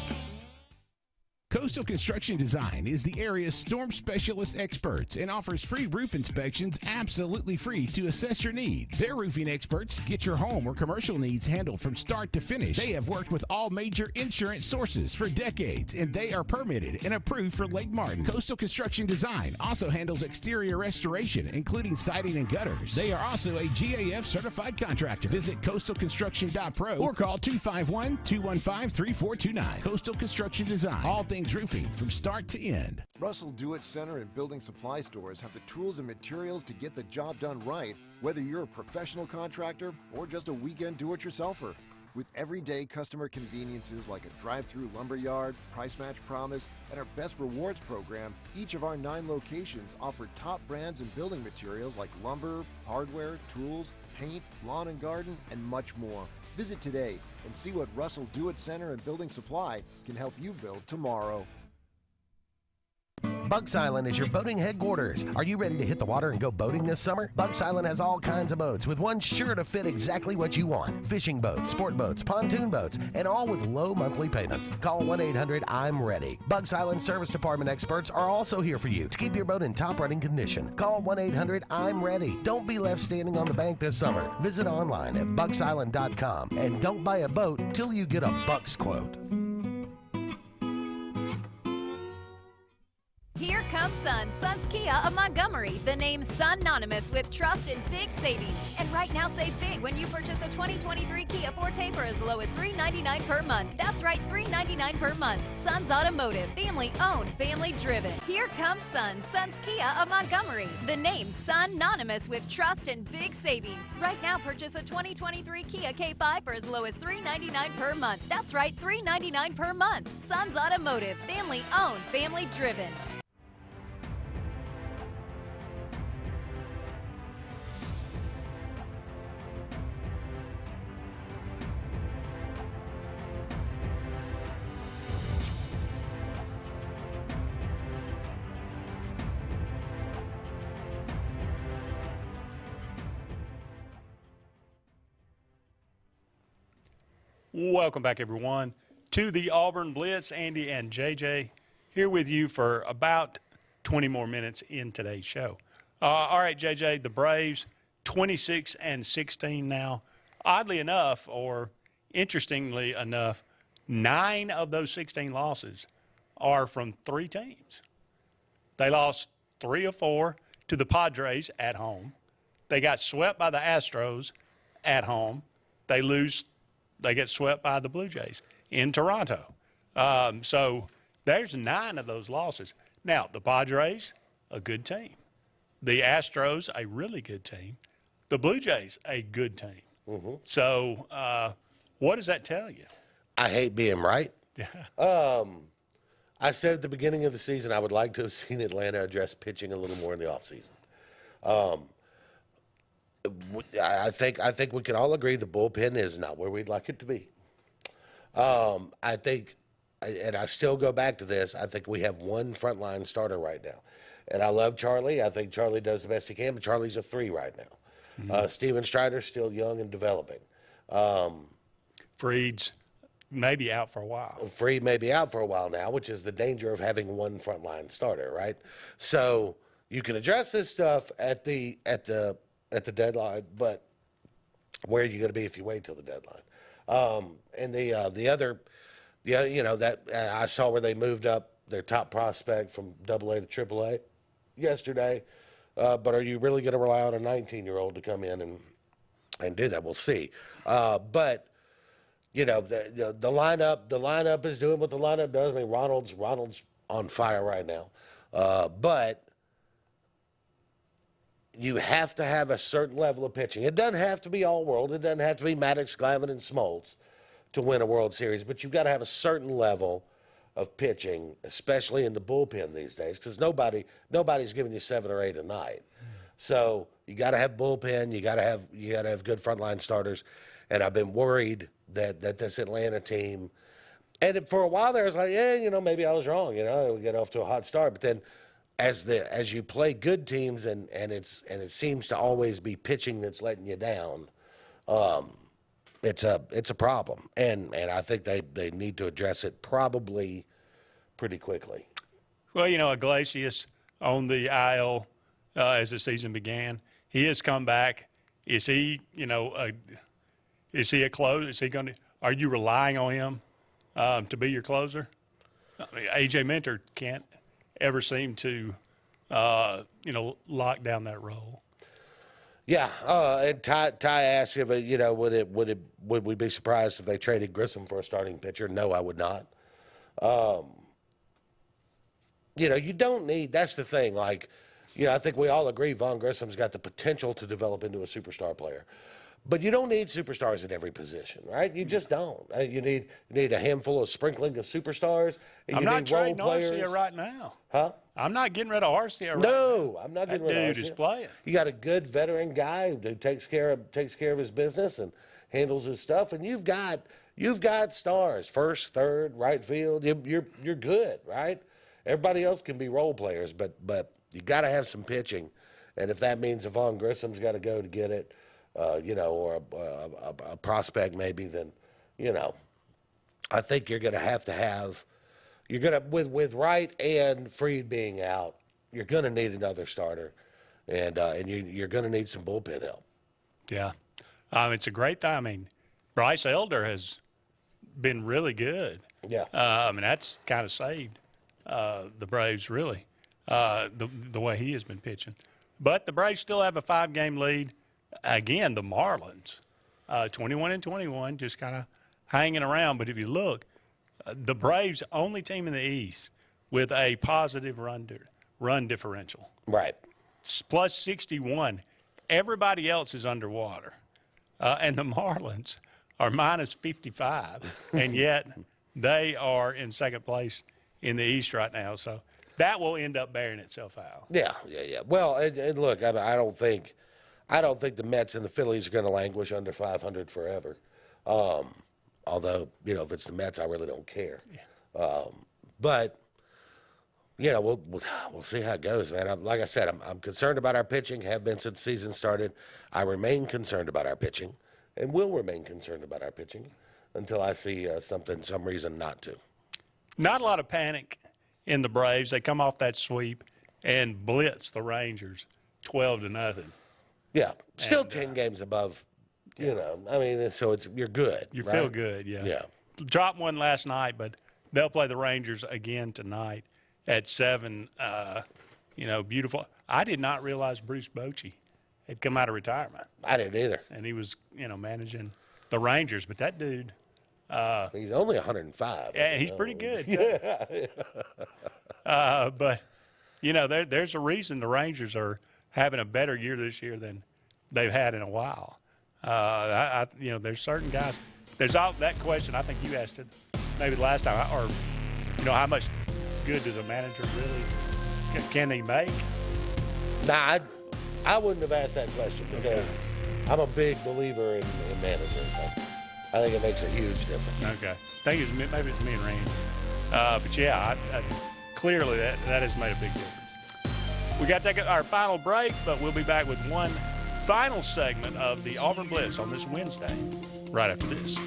Speaker 6: Coastal Construction Design is the area's storm specialist experts and offers free roof inspections absolutely free to assess your needs. Their roofing experts get your home or commercial needs handled from start to finish. They have worked with all major insurance sources for decades, and they are permitted and approved for Lake Martin. Coastal Construction Design also handles exterior restoration, including siding and gutters. They are also a GAF certified contractor. Visit coastalconstruction.pro or call 251-215-3429. Coastal Construction Design. All things roofing from start to end.
Speaker 10: Russell Do-It Center and building supply stores have the tools and materials to get the job done right, whether you're a professional contractor or just a weekend do-it-yourselfer. With everyday customer conveniences like a drive-through lumberyard, price match promise, and our best rewards program, each of our 9 locations offer top brands and building materials like lumber, hardware, tools, paint, lawn and garden, and much more. Visit today and see what Russell Do-It Center and Building Supply can help you build tomorrow.
Speaker 9: Bugs Island is your boating headquarters. Are you ready to hit the water and go boating this summer? Bugs Island has all kinds of boats, with one sure to fit exactly what you want. Fishing boats, sport boats, pontoon boats, and all with low monthly payments. Call 1-800-I'm-READY. Bugs Island Service Department experts are also here for you to keep your boat in top running condition. Call 1-800-I'm-READY. Don't be left standing on the bank this summer. Visit online at bugsisland.com and don't buy a boat till you get a Bucks quote.
Speaker 14: Here comes Sun's Kia of Montgomery. The name synonymous with trust and big savings. And right now, save big when you purchase a 2023 Kia Forte for as low as $399 per month. That's right, $399 per month. Sun's Automotive, family owned, family driven. Here comes Sun's Kia of Montgomery. The name synonymous with trust and big savings. Right now, purchase a 2023 Kia K5 for as low as $399 per month. That's right, $399 per month. Sun's Automotive, family owned, family driven.
Speaker 2: Welcome back, everyone, to the Auburn Blitz. Andy and JJ here with you for about 20 more minutes in today's show. All right, JJ, the Braves, 26-16 now. Oddly enough, or interestingly enough, 9 of those 16 losses are from 3 teams. They lost 3 of 4 to the Padres at home. They got swept by the Astros at home. They get swept by the Blue Jays in Toronto. So there's 9 of those losses. Now, the Padres, a good team. The Astros, a really good team. The Blue Jays, a good team.
Speaker 3: Mm-hmm.
Speaker 2: So what does that tell you?
Speaker 3: I hate being right. I said at the beginning of the season I would like to have seen Atlanta address pitching a little more in the offseason. I think we can all agree the bullpen is not where we'd like it to be. I think, and I still go back to this, I think we have one frontline starter right now. And I love Charlie. I think Charlie does the best he can, but Charlie's a 3 right now.
Speaker 2: Mm-hmm.
Speaker 3: Steven Strider's still young and developing.
Speaker 2: Freed's maybe out for a while.
Speaker 3: Freed may be out for a while now, which is the danger of having one frontline starter, right? So you can address this stuff at the deadline, but where are you going to be if you wait till the deadline? And the other, that I saw where they moved up their top prospect from AA to AAA yesterday. But are you really going to rely on a 19-year-old to come in and do that? We'll see. But the lineup is doing what the lineup does. I mean, Ronald's on fire right now, but you have to have a certain level of pitching. It doesn't have to be all world. It doesn't have to be Maddox, Glavine, and Smoltz to win a World Series, but you've got to have a certain level of pitching, especially in the bullpen these days, because nobody's giving you 7 or 8 a night. So you got to have bullpen. You got to have good frontline starters. And I've been worried that this Atlanta team, and for a while there, I was like, maybe I was wrong. We get off to a hot start, but then as you play good teams and it seems to always be pitching that's letting you down, it's a problem, and I think they need to address it probably pretty quickly.
Speaker 2: Well, Iglesias on the IL as the season began, he has come back. Is he a closer? Is he going to? Are you relying on him to be your closer? I mean, AJ Minter can't ever seem to, lock down that role.
Speaker 3: Yeah, and Ty asked if would we be surprised if they traded Grissom for a starting pitcher? No, I would not. You don't need. That's the thing. I think we all agree Vaughn Grissom's got the potential to develop into a superstar player, But you don't need superstars at every position, right? You just don't. You need a handful of sprinkling of superstars. And
Speaker 2: I'm
Speaker 3: you
Speaker 2: not
Speaker 3: need role
Speaker 2: trading
Speaker 3: players.
Speaker 2: AHSAA right now.
Speaker 3: Huh?
Speaker 2: I'm not getting rid of AHSAA right now.
Speaker 3: No, I'm not getting rid of
Speaker 2: That dude
Speaker 3: AHSAA.
Speaker 2: is playing.
Speaker 3: You got a good veteran guy who takes care of his business and handles his stuff, and you've got stars, first, third, right field. You're good, right? Everybody else can be role players, but you got to have some pitching, and if that means Vaughn Grissom's got to go to get it, or a prospect maybe, then I think you're going to have. You're going to with Wright and Freed being out, you're going to need another starter, and you're going to need some bullpen help.
Speaker 2: Yeah. It's a great time. I mean, Bryce Elder has been really good.
Speaker 3: Yeah.
Speaker 2: That's kind of saved the Braves, really, the way he has been pitching. But the Braves still have a 5-game lead. Again, the Marlins, 21-21, just kind of hanging around. But if you look, the Braves only team in the East with a positive run differential.
Speaker 3: Right.
Speaker 2: It's plus 61. Everybody else is underwater. And the Marlins are minus 55, and yet they are in second place in the East right now. So that will end up bearing itself out.
Speaker 3: Yeah. Well, and look, I don't think the Mets and the Phillies are going to languish under 500 forever. Although, if it's the Mets, I really don't care. Yeah. But we'll see how it goes, man. Like I said, I'm concerned about our pitching. Have been since the season started. I remain concerned about our pitching, and will remain concerned about our pitching until I see some reason not to.
Speaker 2: Not a lot of panic in the Braves. They come off that sweep and blitz the Rangers 12-0.
Speaker 3: Yeah, still 10 games above. So you're good.
Speaker 2: You
Speaker 3: right?
Speaker 2: feel good, yeah.
Speaker 3: Yeah.
Speaker 2: Dropped one last night, but they'll play the Rangers again tonight at 7. Beautiful. I did not realize Bruce Bochy had come out of retirement.
Speaker 3: I didn't either.
Speaker 2: And he was, managing the Rangers. But that dude.
Speaker 3: He's only 105.
Speaker 2: Yeah, he's pretty good. But, there's a reason the Rangers are having a better year this year than they've had in a while. There's certain guys. There's all that question. I think you asked it maybe the last time, or how much good does a manager really can he make?
Speaker 3: Nah, I wouldn't have asked that question because I'm a big believer in managers. I think it makes a huge difference.
Speaker 2: Okay, maybe it's me and Randy, but yeah, clearly that has made a big difference. We got to take our final break, but we'll be back with one final segment of the Auburn Blitz on this Wednesday, right after this.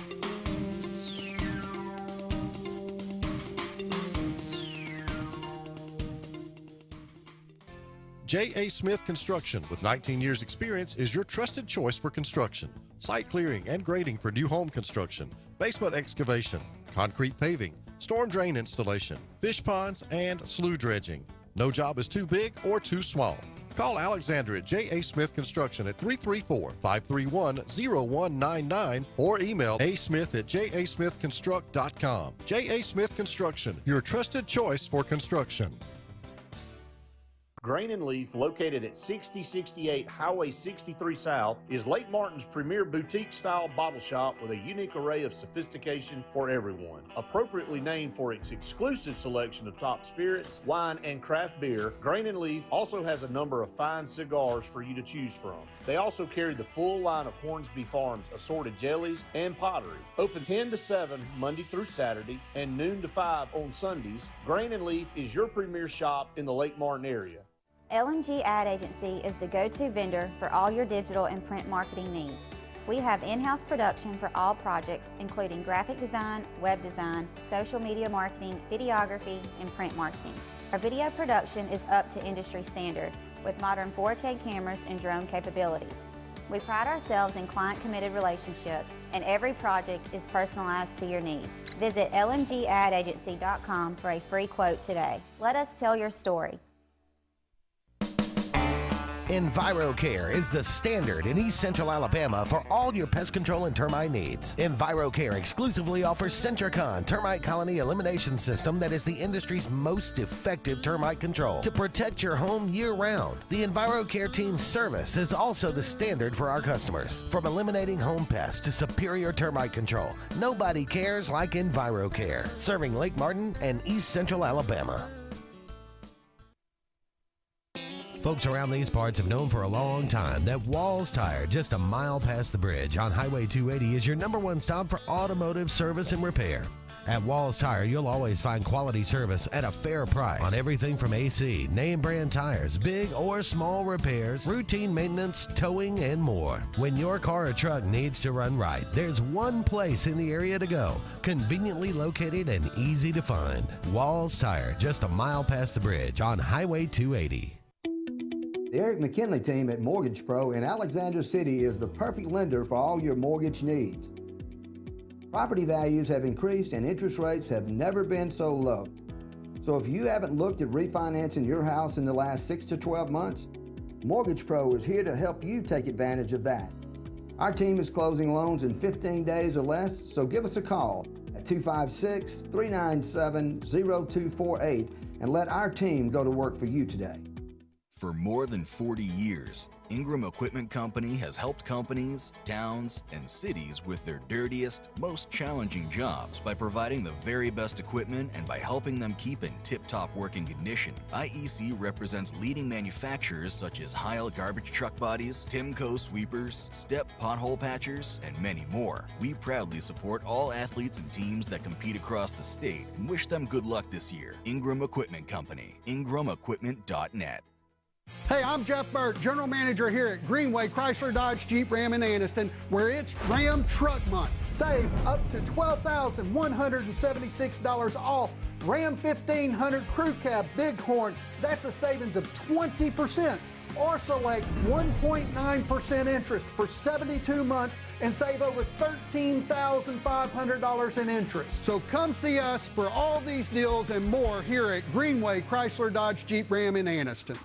Speaker 8: J.A. Smith Construction, with 19 years experience, is your trusted choice for construction. Site clearing and grading for new home construction, basement excavation, concrete paving, storm drain installation, fish ponds, and slough dredging. No job is too big or too small. Call Alexander at J.A. Smith Construction at 334-531-0199 or email asmith@jasmithconstruct.com. J.A. Smith Construction, your trusted choice for construction.
Speaker 16: Grain and Leaf, located at 6068 Highway 63 South, is Lake Martin's premier boutique-style bottle shop with a unique array of sophistication for everyone. Appropriately named for its exclusive selection of top spirits, wine, and craft beer, Grain and Leaf also has a number of fine cigars for you to choose from. They also carry the full line of Hornsby Farms assorted jellies and pottery. Open 10 to 7 Monday through Saturday and noon to 5 on Sundays, Grain and Leaf is your premier shop in the Lake Martin area.
Speaker 5: L&G Ad Agency is the go-to vendor for all your digital and print marketing needs. We have in-house production for all projects, including graphic design, web design, social media marketing, videography, and print marketing. Our video production is up to industry standard with modern 4K cameras and drone capabilities. We pride ourselves in client-committed relationships, and every project is personalized to your needs. Visit lmgadagency.com for a free quote today. Let us tell your story.
Speaker 9: EnviroCare is the standard in East Central Alabama for all your pest control and termite needs. EnviroCare exclusively offers Centricon termite colony elimination system that is the industry's most effective termite control to protect your home year-round. The EnviroCare team's service is also the standard for our customers. From eliminating home pests to superior termite control, nobody cares like EnviroCare, serving Lake Martin and East Central Alabama. Folks around these parts have known for a long time that Walls Tire, just a mile past the bridge on Highway 280, is your #1 stop for automotive service and repair. At Walls Tire, you'll always find quality service at a fair price on everything from AC, name brand tires, big or small repairs, routine maintenance, towing, and more. When your car or truck needs to run right, there's one place in the area to go, conveniently located and easy to find. Walls Tire, just a mile past the bridge on Highway 280.
Speaker 19: The Eric McKinley team at Mortgage Pro in Alexander City is the perfect lender for all your mortgage needs. Property values have increased and interest rates have never been so low. So if you haven't looked at refinancing your house in the last 6 to 12 months, Mortgage Pro is here to help you take advantage of that. Our team is closing loans in 15 days or less, so give us a call at 256-397-0248 and let our team go to work for you today.
Speaker 7: For more than 40 years, Ingram Equipment Company has helped companies, towns, and cities with their dirtiest, most challenging jobs by providing the very best equipment and by helping them keep in tip-top working condition. IEC represents leading manufacturers such as Heil garbage truck bodies, Timco sweepers, Step pothole patchers, and many more. We proudly support all athletes and teams that compete across the state and wish them good luck this year. Ingram Equipment Company, ingramequipment.net.
Speaker 1: Hey, I'm Jeff Burke, General Manager here at Greenway Chrysler Dodge Jeep Ram in Anniston, where it's Ram Truck Month. Save up to $12,176 off Ram 1500 Crew Cab Bighorn. That's a savings of 20%. Or select 1.9% interest for 72 months and save over $13,500 in interest. So come see us for all these deals and more here at Greenway Chrysler Dodge Jeep Ram in Anniston.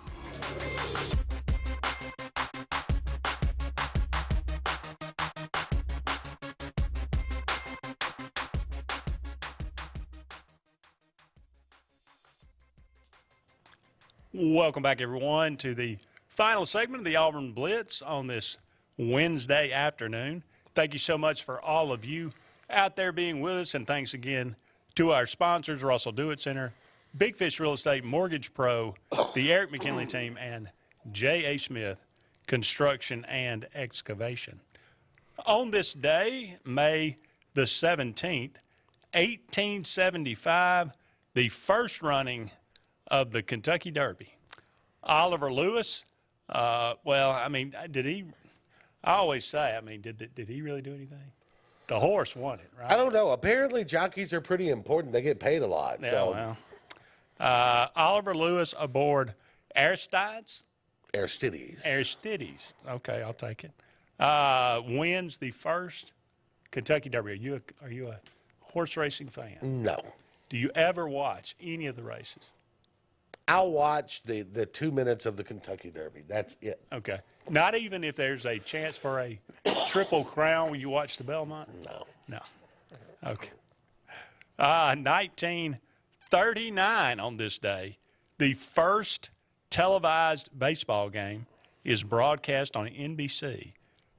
Speaker 2: Welcome back, everyone, to the final segment of the Auburn Blitz on this Wednesday afternoon. Thank you so much for all of you out there being with us, and thanks again to our sponsors, Russell Do-It Center, Big Fish Real Estate, Mortgage Pro, the Eric McKinley team, and J.A. Smith Construction and Excavation. On this day, May the 17th, 1875, the first running of the Kentucky Derby. Oliver Lewis, did he? I always say, did he really do anything? The horse won it, right?
Speaker 3: I don't know. Apparently, jockeys are pretty important. They get paid a lot.
Speaker 2: Yeah,
Speaker 3: so.
Speaker 2: well. Oliver Lewis aboard Aristides.
Speaker 3: Aristides.
Speaker 2: Okay, I'll take it. Wins the first Kentucky Derby. Are you a horse racing fan?
Speaker 3: No.
Speaker 2: Do you ever watch any of the races?
Speaker 3: I'll watch the 2 minutes of the Kentucky Derby. That's it.
Speaker 2: Okay. Not even if there's a chance for a triple crown when you watch the Belmont? No. Okay. 1939 on this day, the first televised baseball game is broadcast on NBC.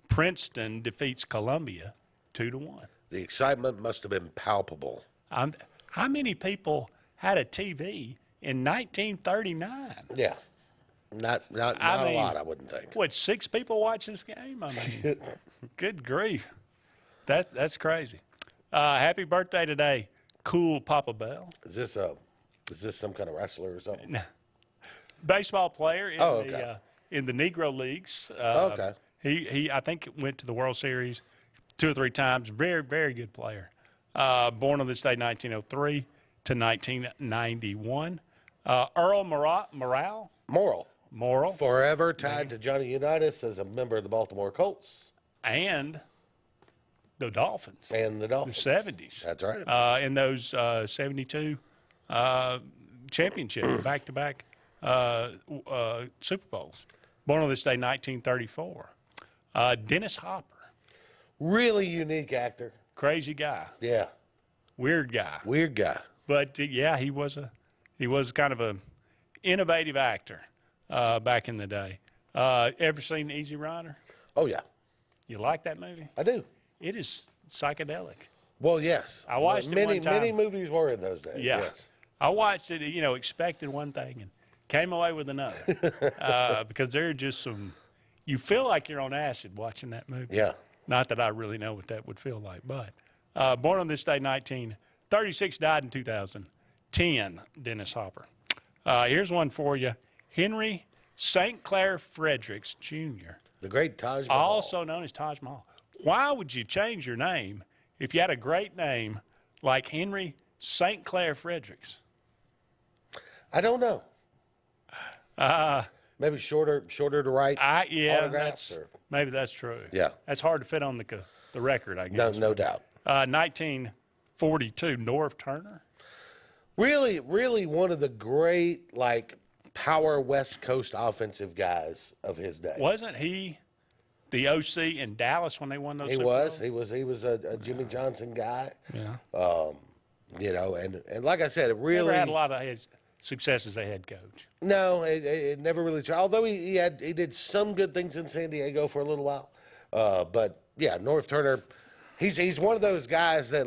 Speaker 2: Princeton defeats Columbia 2-1.
Speaker 3: The excitement must have been palpable.
Speaker 2: How many people had a TV in 1939?
Speaker 3: Yeah. Not a lot, I wouldn't think.
Speaker 2: What, 6 people watch this game? Good grief. That's crazy. Happy birthday today, Cool Papa Bell.
Speaker 3: Is this some kind of wrestler or something?
Speaker 2: No. Baseball player in the Negro Leagues.
Speaker 3: Okay.
Speaker 2: He I think went to the World Series 2 or 3 times. Very, very good player. Born on this day, 1903 to 1991. Earl Morrall.
Speaker 3: Forever tied to Johnny Unitas as a member of the Baltimore Colts.
Speaker 2: And the Dolphins.
Speaker 3: The
Speaker 2: 70s.
Speaker 3: That's right.
Speaker 2: In those 72 championship, back-to-back Super Bowls. Born on this day, 1934. Dennis Hopper.
Speaker 3: Really unique actor.
Speaker 2: Crazy guy.
Speaker 3: Yeah.
Speaker 2: Weird guy.
Speaker 3: Weird guy.
Speaker 2: But yeah, he was kind of a innovative actor back in the day. Ever seen Easy Rider?
Speaker 3: Oh yeah.
Speaker 2: You like that movie?
Speaker 3: I do.
Speaker 2: It is psychedelic.
Speaker 3: Well, yes.
Speaker 2: I watched it
Speaker 3: many
Speaker 2: one time.
Speaker 3: many movies were in those days.
Speaker 2: Yeah.
Speaker 3: Yes.
Speaker 2: I watched it, expected one thing and came away with another. Because there are just some, you feel like you're on acid watching that movie.
Speaker 3: Yeah.
Speaker 2: Not that I really know what that would feel like, but born on this day, 1936, died in 2010, Dennis Hopper. Here's one for you. Henry St. Clair Fredericks, Jr.
Speaker 3: The great Taj Mahal.
Speaker 2: Also known as Taj Mahal. Why would you change your name if you had a great name like Henry St. Clair Fredericks?
Speaker 3: I don't know. Maybe shorter to write. Autographs.
Speaker 2: Maybe that's true.
Speaker 3: Yeah.
Speaker 2: That's hard to fit on the record, I guess.
Speaker 3: No doubt.
Speaker 2: 1942, Norv Turner.
Speaker 3: Really one of the great power West Coast offensive guys of his day.
Speaker 2: Wasn't he the OC in Dallas when they won those?
Speaker 3: He
Speaker 2: Super
Speaker 3: was.
Speaker 2: Bowls?
Speaker 3: He was a Jimmy Johnson guy.
Speaker 2: Yeah.
Speaker 3: And like I said, it really
Speaker 2: never had a lot of success as a head coach.
Speaker 3: No, it never really tried. Although he did some good things in San Diego for a little while. But yeah, Norv Turner, he's one of those guys that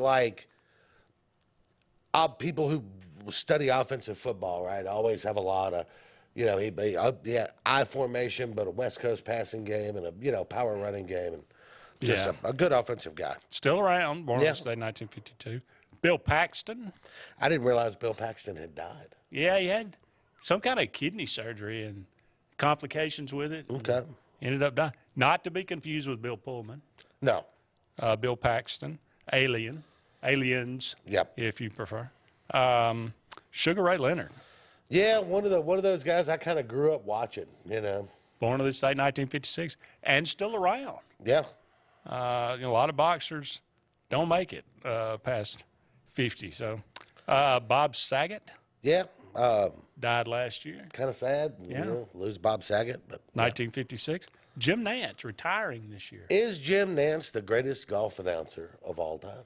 Speaker 3: people who study offensive football, right, always have a lot of, he had I formation, but a West Coast passing game and a power running game, and just a good offensive guy.
Speaker 2: Still around, born on this day, 1952. Bill Paxton.
Speaker 3: I didn't realize Bill Paxton had died.
Speaker 2: Yeah, he had some kind of kidney surgery and complications with it.
Speaker 3: Okay.
Speaker 2: Ended up dying. Not to be confused with Bill Pullman.
Speaker 3: No.
Speaker 2: Bill Paxton. Aliens.
Speaker 3: Yep.
Speaker 2: If you prefer. Sugar Ray Leonard.
Speaker 3: Yeah, one of those guys I kind of grew up watching,
Speaker 2: Born on this day, 1956, and still around.
Speaker 3: Yeah.
Speaker 2: A lot of boxers don't make it past 50. So, Bob Saget.
Speaker 3: Yeah.
Speaker 2: Died last year.
Speaker 3: Kind of sad, lose Bob Saget. But
Speaker 2: 1956. Jim Nantz retiring this year.
Speaker 3: Is Jim Nantz the greatest golf announcer of all time?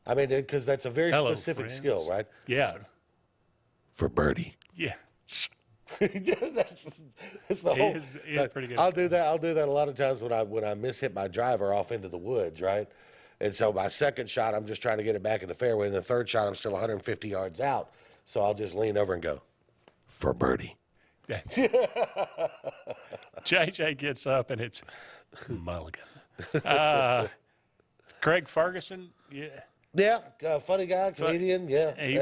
Speaker 3: I mean, because that's a very specific skill, right?
Speaker 2: Yeah.
Speaker 3: For birdie.
Speaker 2: Yeah.
Speaker 3: that's the whole.
Speaker 2: He is pretty good.
Speaker 3: I'll do that a lot of times when I mishit my driver off into the woods, right? And so my second shot, I'm just trying to get it back in the fairway, and the third shot, I'm still 150 yards out. So I'll just lean over and go, for birdie.
Speaker 2: Yeah. JJ gets up, and it's mulligan. Craig Ferguson, yeah.
Speaker 3: Yeah, funny guy, comedian,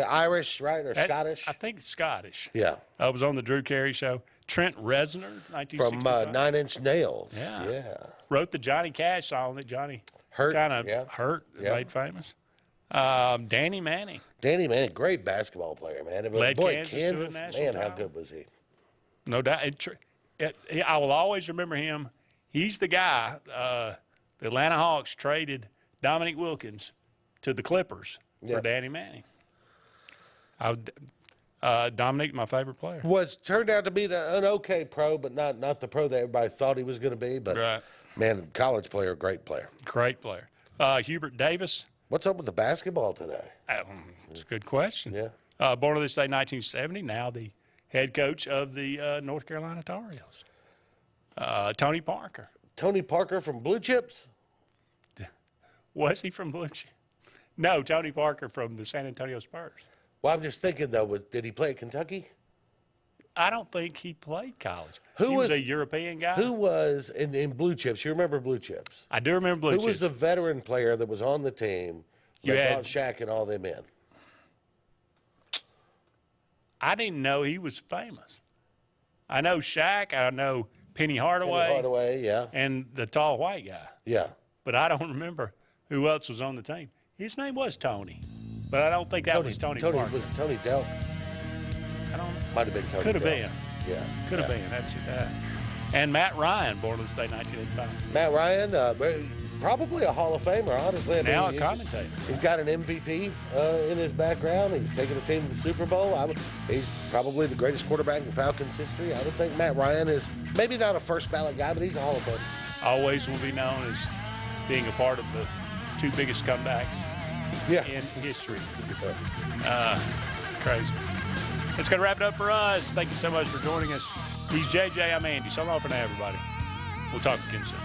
Speaker 3: Irish, right, or Scottish?
Speaker 2: I think Scottish.
Speaker 3: Yeah.
Speaker 2: I was on the Drew Carey Show. Trent Reznor, 1965.
Speaker 3: From 9 Inch Nails.
Speaker 2: Yeah. Wrote the Johnny Cash song that Johnny kind of hurt, made famous. Danny Manning.
Speaker 3: Danny Manning, great basketball player, man.
Speaker 2: Led
Speaker 3: Boy,
Speaker 2: Kansas to a national
Speaker 3: man, how
Speaker 2: title.
Speaker 3: good was he?
Speaker 2: No doubt. I will always remember him. He's the guy, the Atlanta Hawks traded Dominique Wilkins to the Clippers for Danny Manning. Dominique, my favorite player.
Speaker 3: Turned out to be an okay pro, but not the pro that everybody thought he was going to be. But man, college player, great player.
Speaker 2: Great player. Hubert Davis.
Speaker 3: What's up with the basketball today?
Speaker 2: It's a good question.
Speaker 3: Yeah.
Speaker 2: Born on this day, 1970. Now the head coach of the North Carolina Tar Heels. Tony Parker.
Speaker 3: Tony Parker from Blue Chips?
Speaker 2: Was he from Blue Chips? No, Tony Parker from the San Antonio Spurs. Well,
Speaker 3: I'm just thinking, though, did he play at Kentucky?
Speaker 2: I don't think he played college. He was a European guy.
Speaker 3: Who was in Blue Chips? You remember Blue Chips?
Speaker 2: I do remember Blue Chips.
Speaker 3: Who was the veteran player that was on the team that brought Shaq and all them in?
Speaker 2: I didn't know he was famous. I know Shaq. I know Penny Hardaway.
Speaker 3: Penny Hardaway, yeah.
Speaker 2: And the tall white guy.
Speaker 3: Yeah.
Speaker 2: But I don't remember who else was on the team. His name was Tony, but I don't think that was Tony Parker.
Speaker 3: Was it Tony Delk?
Speaker 2: I don't know.
Speaker 3: Might have been Tony
Speaker 2: Could have
Speaker 3: Delk.
Speaker 2: been.
Speaker 3: Yeah.
Speaker 2: Could have been. That's it. And Matt Ryan, born on this day, 1985.
Speaker 3: Matt Ryan, probably a Hall of Famer, honestly.
Speaker 2: Now a commentator.
Speaker 3: He's got an MVP in his background. He's taken a team to the Super Bowl. He's probably the greatest quarterback in Falcons history. I would think Matt Ryan is maybe not a first ballot guy, but he's a Hall of Famer.
Speaker 2: Always will be known as being a part of the 2 biggest comebacks in history. Crazy. That's going to wrap it up for us. Thank you so much for joining us. He's JJ. I'm Andy. So long for now, everybody. We'll talk again soon.